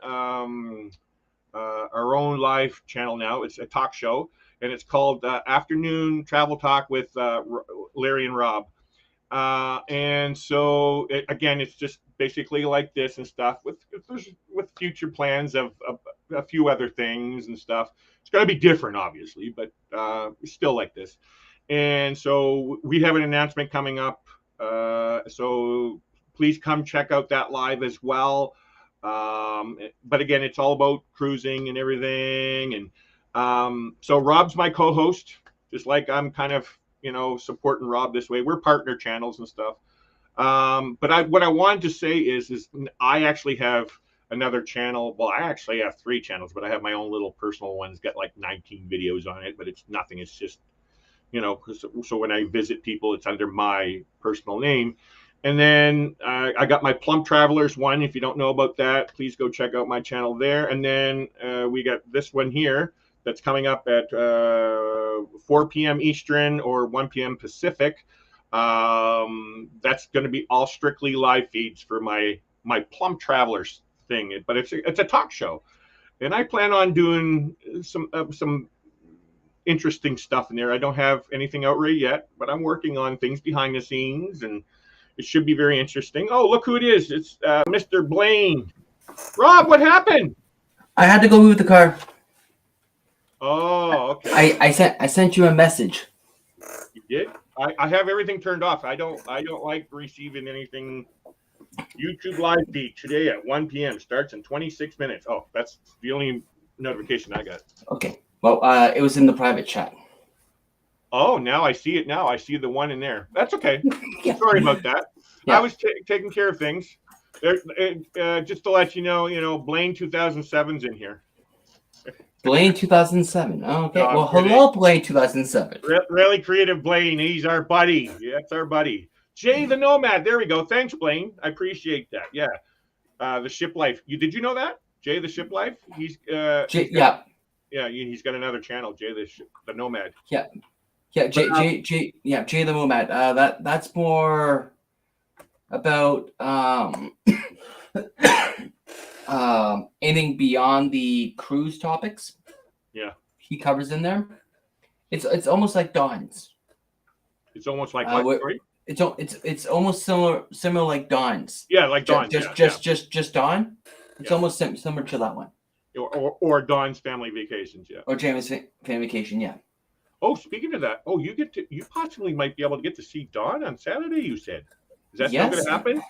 live channel now. It's a talk show, and it's called Afternoon Travel Talk with Larry and Rob. And so again, it's just basically like this and stuff with future plans of a few other things and stuff. It's got to be different, obviously, but still like this. And so we have an announcement coming up. So please come check out that live as well. But again, it's all about cruising and everything. And so Rob's my co-host, just like I'm kind of, supporting Rob this way. We're partner channels and stuff. But what I wanted to say is I actually have another channel. Well, I actually have 3 channels, but I have my own little personal one's got like 19 videos on it, but it's nothing. It's just, so when I visit people, it's under my personal name. And then I got my Plump Travelers one. If you don't know about that, please go check out my channel there. And then we got this one here that's coming up at 4 p.m. Eastern or 1 p.m. Pacific. That's going to be all strictly live feeds for my Plump Travelers thing. But it's a talk show, and I plan on doing some interesting stuff in there. I don't have anything out right yet, but I'm working on things behind the scenes, and it should be very interesting. Oh, look who it is! It's Mr. Blaine. Rob, what happened? I had to go move the car. Oh, okay. I sent you a message. You did? I have everything turned off. I don't like receiving anything. YouTube live feed today at 1 p.m. starts in 26 minutes. Oh, that's the only notification I got. Okay. Well, it was in the private chat. Oh, now I see it. Now I see the one in there. That's okay. Yeah. Sorry about that. Yeah. I was taking care of things. Just to let you know, Blaine 2007's in here. Blaine 2007. Okay. No, Well, kidding. hello, Blaine 2007. Really creative Blaine. He's our buddy. Yeah, that's our buddy. Jay the Nomad. There we go. Thanks, Blaine. I appreciate that. Yeah. The Ship Life. Did you know that? Jay the Ship Life? He's Yeah. he's got another channel, Jay the Nomad. Yeah. Yeah, Jay the Nomad. That's more about anything beyond the cruise topics. Yeah. He covers in there. It's almost like Don's. It's almost like what? Sorry? It's almost similar like Don's. Yeah, like Don. Just Don. It's Yeah. almost similar to that one. Or Don's Family Vacations, yeah. Or Jamie's Family Vacation, yeah. Oh, speaking of that, you possibly might be able to get to see Don on Saturday, you said. Is that still going to happen?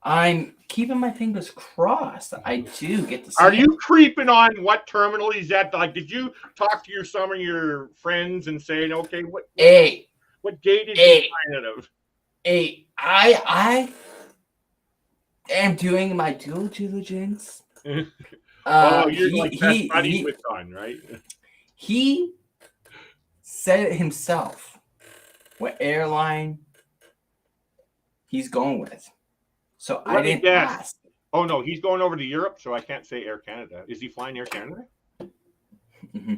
I'm keeping my fingers crossed. I do get to see Are him. you creeping on what terminal he's at? Like, did you talk to some of your friends and say, okay, what gate is he flying out of? I am doing my due diligence. You're like best buddies with Don, right? He said it himself what airline he's going with. So I didn't ask. Oh, no, he's going over to Europe, so I can't say Air Canada. Is he flying Air Canada? Mm-hmm.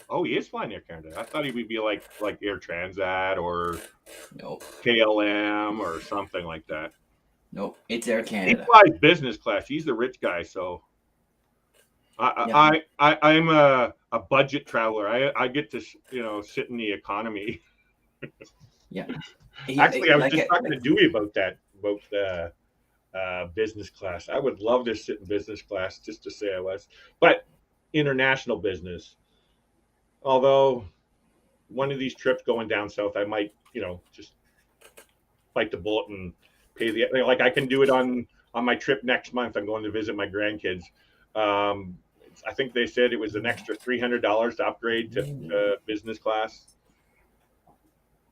Oh, he is flying Air Canada. I thought he would be like Air Transat or Nope. KLM or something like that. Nope, it's Air He Canada. flies business class. He's the rich guy, so I'm a budget traveler. I get to sit in the economy. Yeah. Actually, I was just talking to Dewey about that, about business class. I would love to sit in business class, just to say I was, but international business. Although one of these trips going down south, I might, just bite the bullet and pay like I can do it on my trip next month. I'm going to visit my grandkids. I think they said it was an extra $300 to upgrade to business class.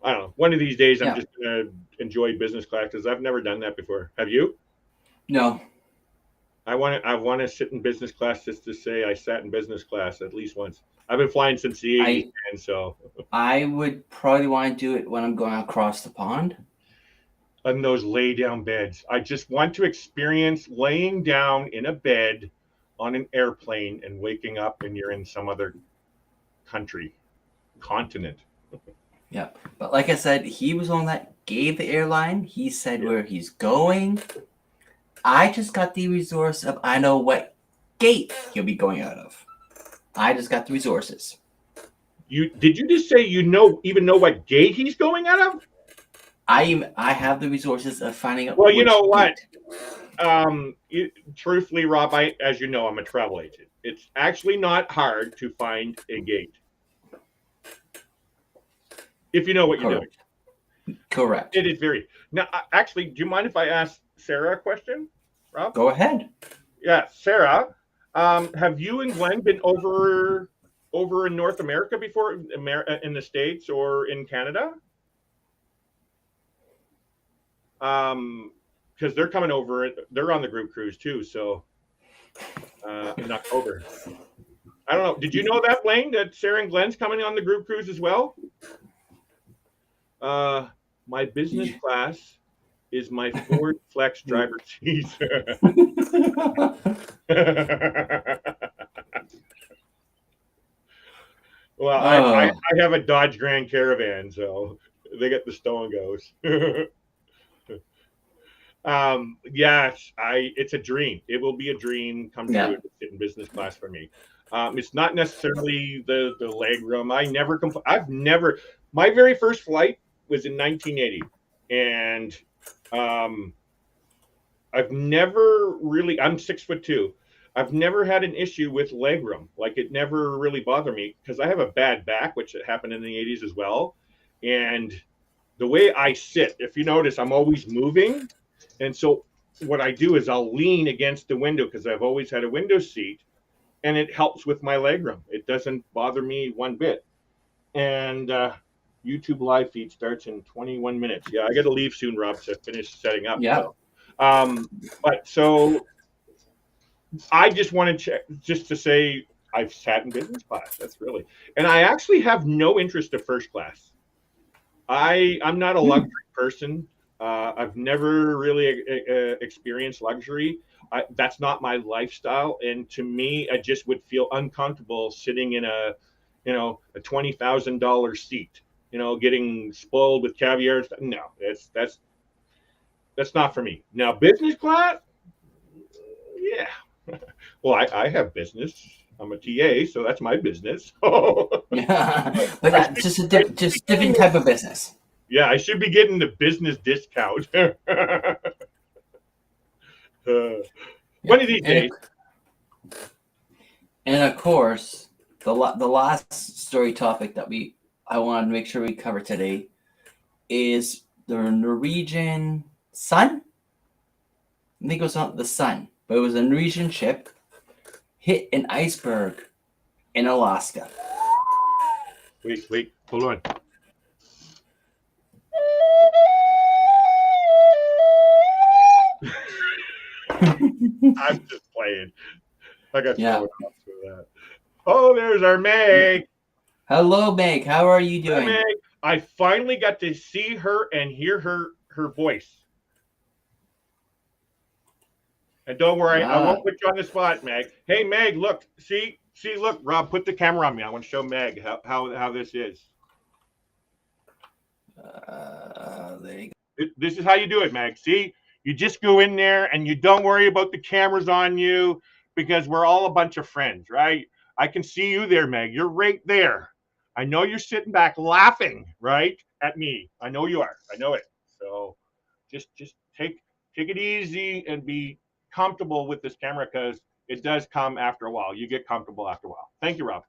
I don't know. One of these days, I'm just going to enjoy business class because I've never done that before. Have you? No. I want to sit in business class just to say I sat in business class at least once. I've been flying since the 80s, and so I would probably want to do it when I'm going across the pond. On those lay down beds. I just want to experience laying down in a bed on an airplane and waking up and you're in some other continent. Yeah. But like I said, he was on that gave the airline. He said where he's going. I just got the resource of I know what gate he'll be going out of. I just got the resources. Did you just say even know what gate he's going out of? I have the resources of finding out Well, you which know what? gate. Truthfully, Rob, as you know, I'm a travel agent. It's actually not hard to find a gate if you know what you're doing. Correct. It is very. Now, actually, do you mind if I ask Sarah a question, Rob? Go ahead. Yeah, Sarah, have you and Glenn been over in North America before, in the States or in Canada? Because they're coming over. They're on the group cruise too. So in October. I don't know. Did you know that, Blaine, that Sarah and Glenn's coming on the group cruise as well? My business class is my Ford Flex driver seat. Well, I have a Dodge Grand Caravan, so they get the Stone Ghost. Yes, it's a dream. It will be a dream come true to sit in business class for me. It's not necessarily the leg room. I've never. My very first flight was in 1980, and I've never really. I'm 6'2". I've never had an issue with leg room. Like, it never really bothered me because I have a bad back, which happened in the 80s as well. And the way I sit, if you notice, I'm always moving. And so what I do is I'll lean against the window because I've always had a window seat, and it helps with my leg room. It doesn't bother me one bit. And YouTube live feed starts in 21 minutes. Yeah, I got to leave soon, Rob, to finish setting up. Yeah. But so I just want to check, just to say I've sat in business class. That's really, and I actually have no interest in first class. I'm not a luxury person. I've never really experienced luxury. That's not my lifestyle, and to me, I just would feel uncomfortable sitting in a $20,000 seat. Getting spoiled with caviar. No, that's not for me. Now, business class, yeah. Well, I have business. I'm a TA, so that's my business. Yeah, but that's just just different type of business. Yeah, I should be getting the business discount. One of these days. And of course, the last story topic that I wanted to make sure we cover today is the Norwegian Sun. I think it was not the Sun, but it was a Norwegian ship hit an iceberg in Alaska. Wait, hold on. I'm just playing. I got thrown off for that. Oh, there's our Meg. Hello, Meg. How are you doing? Hi, Meg. I finally got to see her and hear her voice. And don't worry, I won't put you on the spot, Meg. Hey, Meg, look, look, Rob, put the camera on me. I want to show Meg how this is. There you go. This is how you do it, Meg. See, you just go in there and you don't worry about the cameras on you because we're all a bunch of friends, right? I can see you there, Meg. You're right there. I know you're sitting back laughing, right, at me. I know you are. I know it. So just take it easy and be comfortable with this camera because it does come after a while. You get comfortable after a while. Thank you, Rob.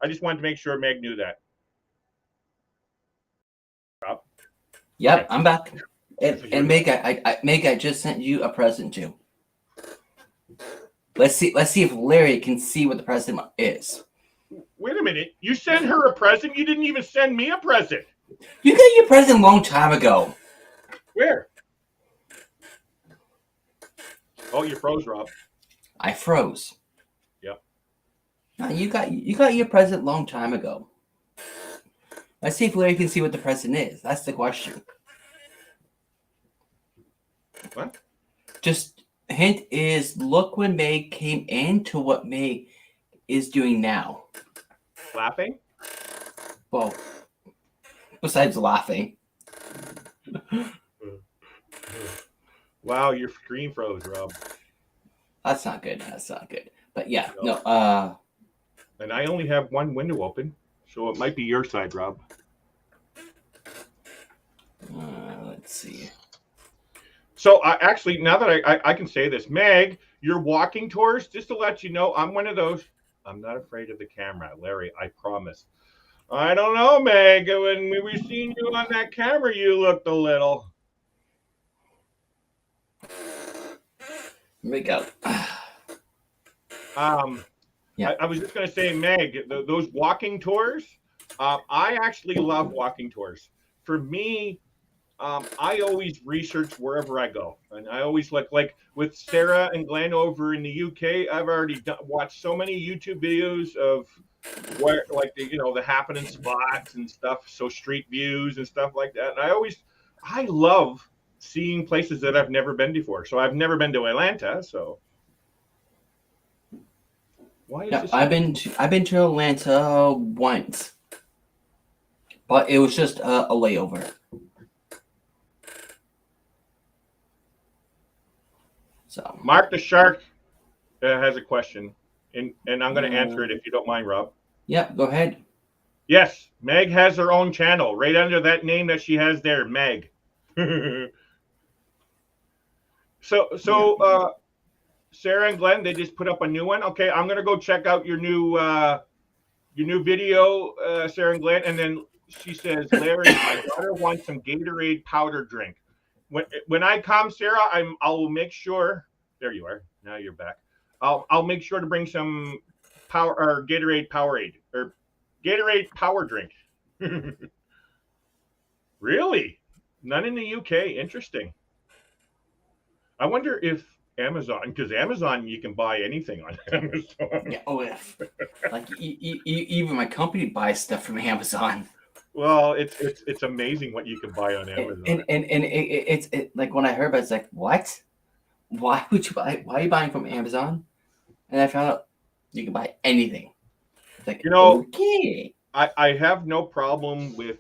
I just wanted to make sure Meg knew that. Rob? Yep, Okay. I'm back. And Meg, I just sent you a present too. Let's see if Larry can see what the present is. Wait a minute. You sent her a present? You didn't even send me a present. You got your present a long time ago. Where? Oh, you froze, Rob. I froze. Yep. No, you got your present long time ago. Let's see if Larry can see what the present is. That's the question. What? Just hint is look when Meg came into what Meg is doing now. Laughing? Well, besides laughing. Wow, your screen froze, Rob. That's not good. That's not good. But yeah, No. no. And I only have one window open, so it might be your side, Rob. Let's see. So actually, now that I can say this, Meg, your walking tours, just to let you know, I'm one of those. I'm not afraid of the camera, Larry. I promise. I don't know, Meg. When we were seeing you on that camera, you looked a little. Here we go. Yeah. I was just going to say, Meg, those walking tours, I actually love walking tours. For me, I always research wherever I go, and I always like with Sarah and Glenn over in the UK. I've already watched so many YouTube videos of where, like the happening spots and stuff, so street views and stuff like that. And I love seeing places that I've never been before. So I've never been to Atlanta, so. Why is Yeah, this? I've been to Atlanta once, but it was just a layover. So Mark the Shark has a question, and I'm going to answer it if you don't mind, Rob. yeah, go ahead. Yes, Meg has her own channel right under that name that she has there, Meg. So Sarah and Glenn, they just put up a new one. Okay, I'm going to go check out your new video, Sarah and Glenn, and then she says, Larry, my daughter wants some Gatorade powder drink. When I come, Sarah, I'll make sure. There you are. Now you're back. I'll make sure to bring some Gatorade Powerade or Gatorade power drink. Really? None in the UK. Interesting. I wonder if Amazon, because Amazon you can buy anything on Amazon. Yeah. Oh, yeah. Like even my company buys stuff from Amazon. Well, it's amazing what you can buy on Amazon. And it's like when I heard about it, it's like, what? Why would you buy? Why are you buying from Amazon? And I found out you can buy anything. It's like, okay. I have no problem with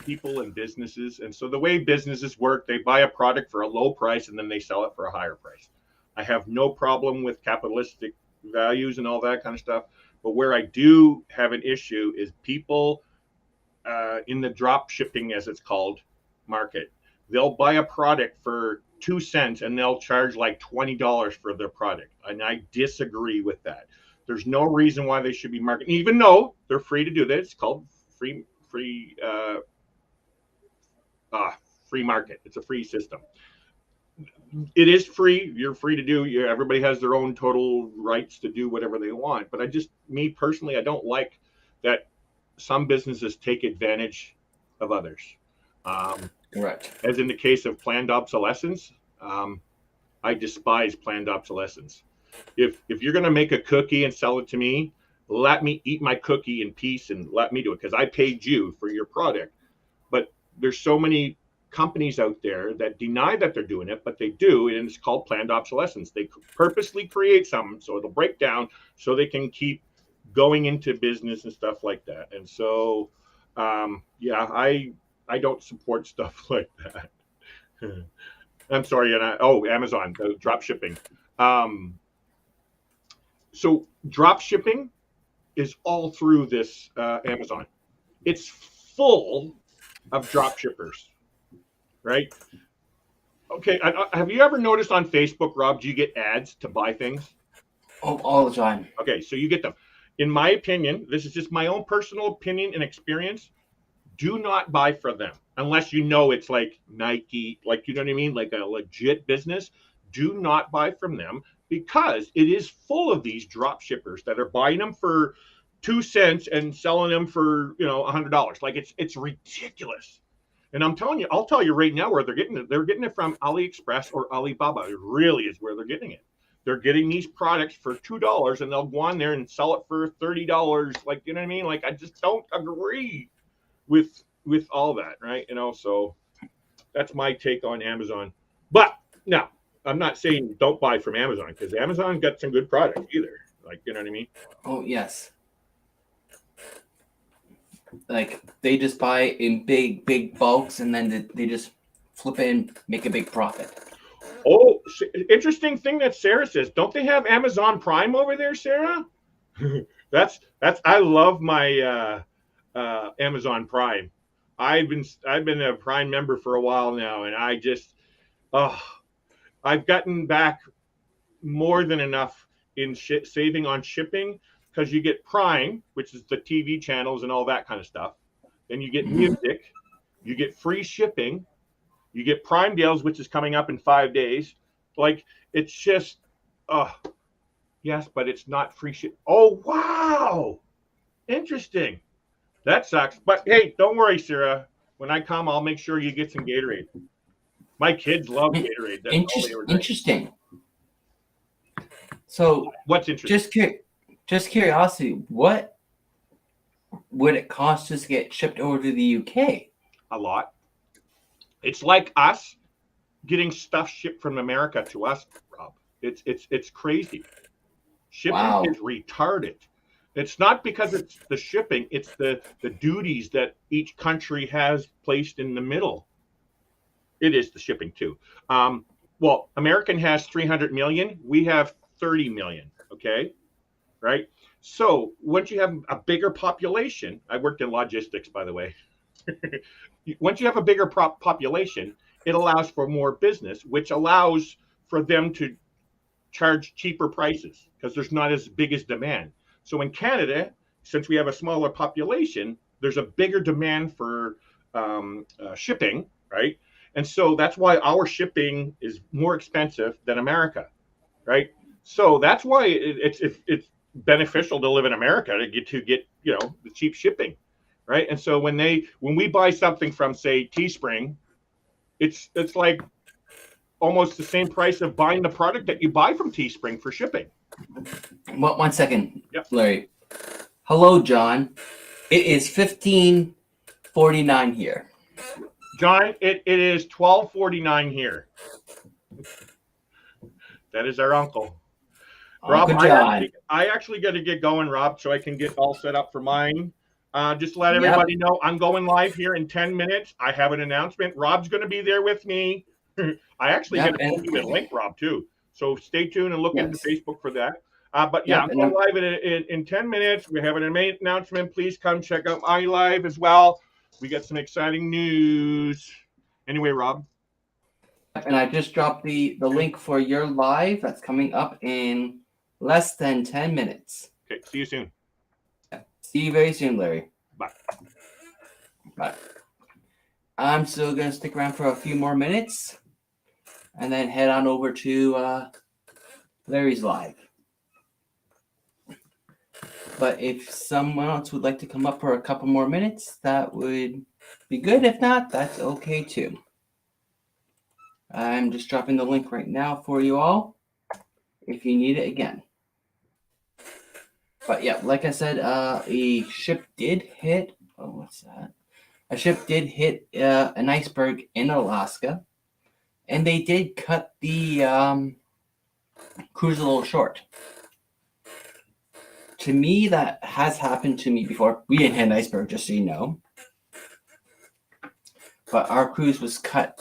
people and businesses, and so the way businesses work, they buy a product for a low price and then they sell it for a higher price. I have no problem with capitalistic values and all that kind of stuff, but where I do have an issue is people in the drop shipping, as it's called, market. They'll buy a product for 2 cents and they'll charge like $20 for their product, and I disagree with that. There's no reason why they should be marketing, even though they're free to do that. It's called free market. It's a free system. It is free. You're free to do. Everybody has their own total rights to do whatever they want. But me personally, I don't like that some businesses take advantage of others. Correct. As in the case of planned obsolescence, I despise planned obsolescence. If you're going to make a cookie and sell it to me, let me eat my cookie in peace and let me do it, because I paid you for your product. But there's so many companies out there that deny that they're doing it, but they do, and it's called planned obsolescence. They purposely create something so it'll break down so they can keep going into business and stuff like that. And so, yeah, I don't support stuff like that. I'm sorry, and Amazon, drop shipping. So drop shipping is all through this Amazon. It's full of drop shippers, right? Okay, have you ever noticed on Facebook, Rob, do you get ads to buy things? Oh, all the time. Okay, so you get them. In my opinion, this is just my own personal opinion and experience, do not buy from them unless you know it's like Nike, like, you know what I mean? Like a legit business. Do not buy from them, because it is full of these drop shippers that are buying them for 2 cents and selling them for, $100. Like it's ridiculous. And I'm telling you, I'll tell you right now where they're getting it. They're getting it from AliExpress or Alibaba. It really is where they're getting it. They're getting these products for $2 and they'll go on there and sell it for $30. Like, you know what I mean? Like, I just don't agree with all that, right? So that's my take on Amazon. But no, I'm not saying don't buy from Amazon, because Amazon got some good products either. Like, you know what I mean? Oh, yes. Like, they just buy in big bulks, and then they just flip it and make a big profit. Oh, interesting thing that Sarah says. Don't they have Amazon Prime over there, Sarah? that's I love my Amazon Prime. I've been a Prime member for a while now, and I just I've gotten back more than enough in saving on shipping, because you get Prime, which is the TV channels and all that kind of stuff. Then you get music, you get free shipping, you get Prime deals, which is coming up in 5 days. Like, it's just, yes, but it's not free ship. Oh, wow. Interesting. That sucks. But hey, don't worry, Sarah. When I come, I'll make sure you get some Gatorade. My kids love Gatorade. That's all they were drinking. Interesting. So, what's interesting? Just curiosity, what would it cost us to get shipped over to the UK? A lot. It's like us getting stuff shipped from America to us, Rob. It's crazy. Shipping is retarded. It's not because it's the shipping, it's the duties that each country has placed in the middle. It is the shipping too. Well, American has 300 million. We have 30 million. Okay. Right. So once you have a bigger population, I worked in logistics, by the way. Once you have a bigger population, it allows for more business, which allows for them to charge cheaper prices because there's not as big as demand. So in Canada, since we have a smaller population, there's a bigger demand for shipping, right? And so that's why our shipping is more expensive than America, right? So that's why it's beneficial to live in America to get the cheap shipping, right? And so when we buy something from, say, Teespring, it's like almost the same price of buying the product that you buy from Teespring for shipping. Well, 1 second, Yep. Larry. Hello, John. It is $15.49 here. John, it is $12.49 here. That is our uncle. Rob, I actually got to get going, Rob, so I can get all set up for mine. Just let everybody know I'm going live here in 10 minutes. I have an announcement. Rob's going to be there with me. I actually got to send you a link, Rob, too. So stay tuned and look into Facebook for that. But yeah, I'm going live in 10 minutes. We have an announcement. Please come check out my live as well. We got some exciting news. Anyway, Rob. And I just dropped the link for your live that's coming up in less than 10 minutes. Okay, see you soon. See you very soon, Larry. Bye. Bye. I'm still going to stick around for a few more minutes and then head on over to Larry's live. But if someone else would like to come up for a couple more minutes, that would be good. If not, that's okay too. I'm just dropping the link right now for you all if you need it again. But yeah, like I said, a ship did hit. Oh, what's that? A ship did hit an iceberg in Alaska, and they did cut the cruise a little short. To me, that has happened to me before. We didn't hit an iceberg, just so you know. But our cruise was cut.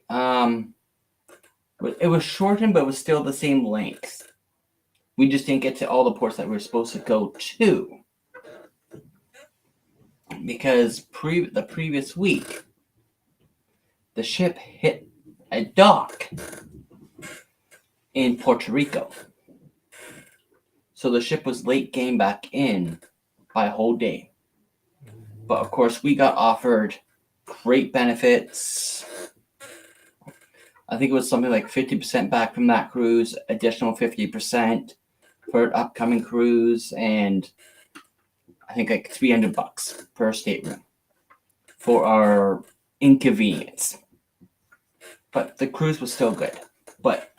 It was shortened, but it was still the same length. We just didn't get to all the ports that we were supposed to go to. Because the previous week, the ship hit a dock in Puerto Rico. So the ship was late getting back in by a whole day. But of course, we got offered great benefits. I think it was something like 50% back from that cruise, additional 50% for an upcoming cruise, and I think like $300 per stateroom for our inconvenience. But the cruise was still good. But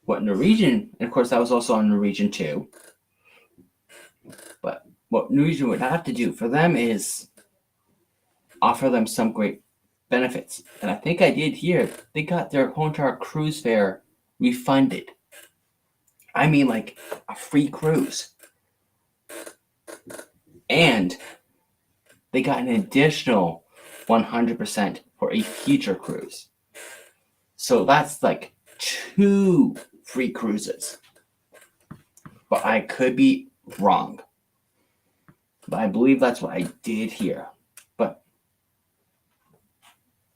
what Norwegian, and of course that was also on Norwegian too, but what Norwegian would have to do for them is offer them some great benefits. And I think I did hear they got their whole entire cruise fare refunded. I mean, like a free cruise. And they got an additional 100% for a future cruise. So that's like 2 free cruises. But I could be wrong. But I believe that's what I did here. But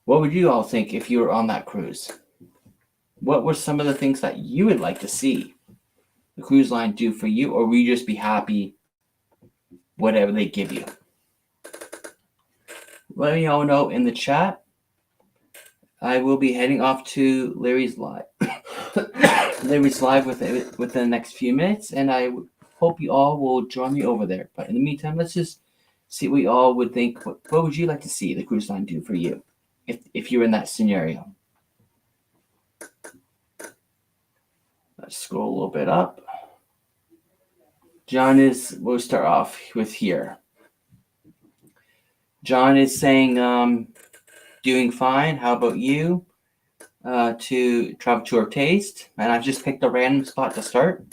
what would you all think if you were on that cruise? What were some of the things that you would like to see the cruise line do for you, or will you just be happy whatever they give you? Let me all know in the chat. I will be heading off to Larry's live. Larry's live within the next few minutes, and I hope you all will join me over there. But in the meantime, let's just see what we all would think. What would you like to see the cruise line do for you if you're in that scenario? Let's scroll a little bit up. We'll start off with here. John is saying, doing fine. How about you? To travel to our taste. And I've just picked a random spot to start.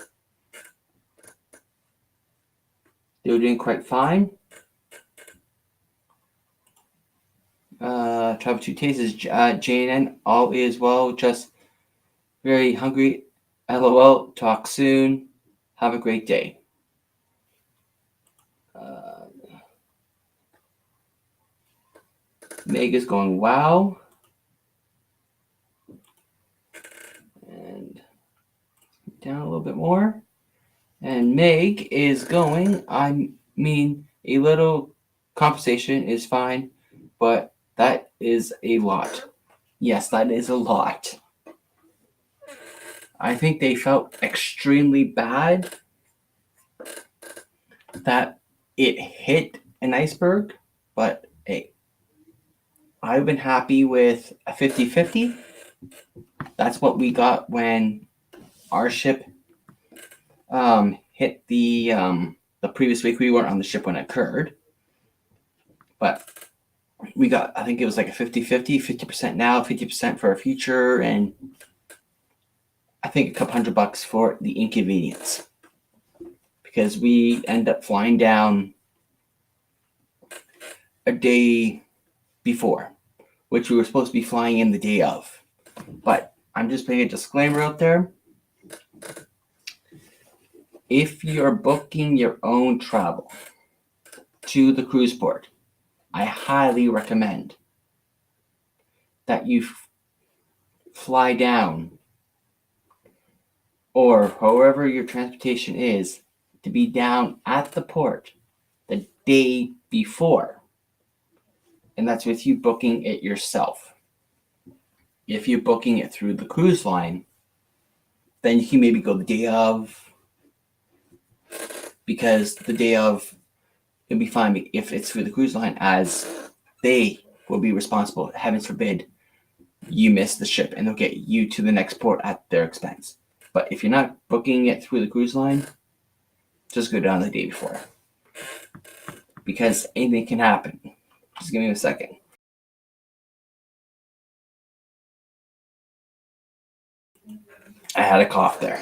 They're doing quite fine. Travel to taste is Jane N. All is well. Just very hungry. LOL. Talk soon. Have a great day. Meg is going, wow. And down a little bit more. And Meg is going, I mean, a little compensation is fine, but that is a lot. Yes, that is a lot. I think they felt extremely bad that it hit an iceberg, but hey, I've been happy with a 50-50. That's what we got when our ship hit the previous week. We weren't on the ship when it occurred, but we got, I think it was like a 50-50, 50% now, 50% for our future, and I think a couple $100 for the inconvenience, because we end up flying down a day before, which we were supposed to be flying in the day of. But I'm just putting a disclaimer out there. If you're booking your own travel to the cruise port, I highly recommend that you fly down, or however your transportation is, to be down at the port the day before. And that's with you booking it yourself. If you're booking it through the cruise line, then you can maybe go the day of, because the day of you'll be fine if it's through the cruise line, as they will be responsible. Heavens forbid you miss the ship, and they'll get you to the next port at their expense. But if you're not booking it through the cruise line, just go down the day before, because anything can happen. Just give me a second. I had a cough there.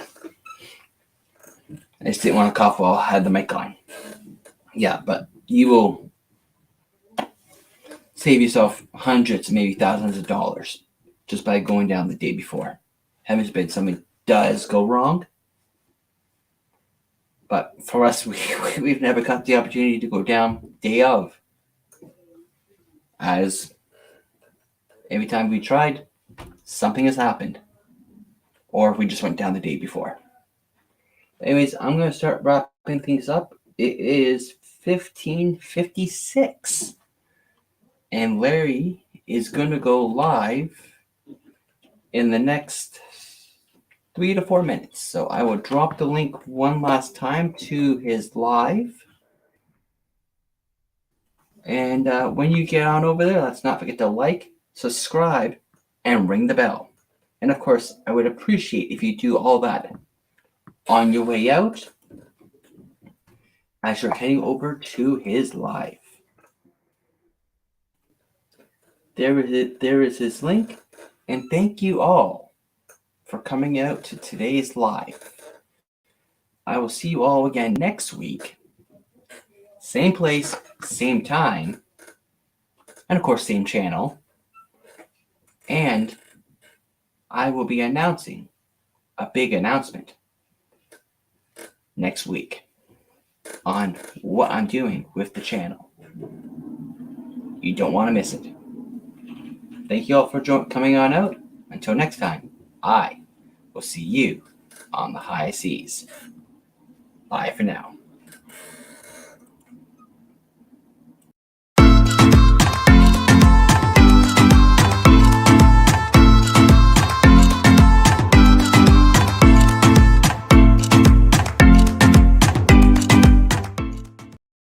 I just didn't want to cough while I had the mic on. Yeah, but you will save yourself hundreds, maybe thousands of dollars just by going down the day before. Heaven's forbid something does go wrong. But for us, we've never got the opportunity to go down day of, as every time we tried, something has happened, or we just went down the day before. Anyways, I'm going to start wrapping things up. It is 15:56, and Larry is going to go live in the next 3 to 4 minutes. So I will drop the link one last time to his live. And when you get on over there, let's not forget to like, subscribe, and ring the bell. And of course, I would appreciate if you do all that on your way out as you're heading over to his live. There is his link. And thank you all for coming out to today's live. I will see you all again next week. Same place, same time. and of course, same channel. And I will be announcing a big announcement next week on what I'm doing with the channel. You don't want to miss it. Thank you all for coming on out. Until next time, I will see you on the high seas. Bye for now.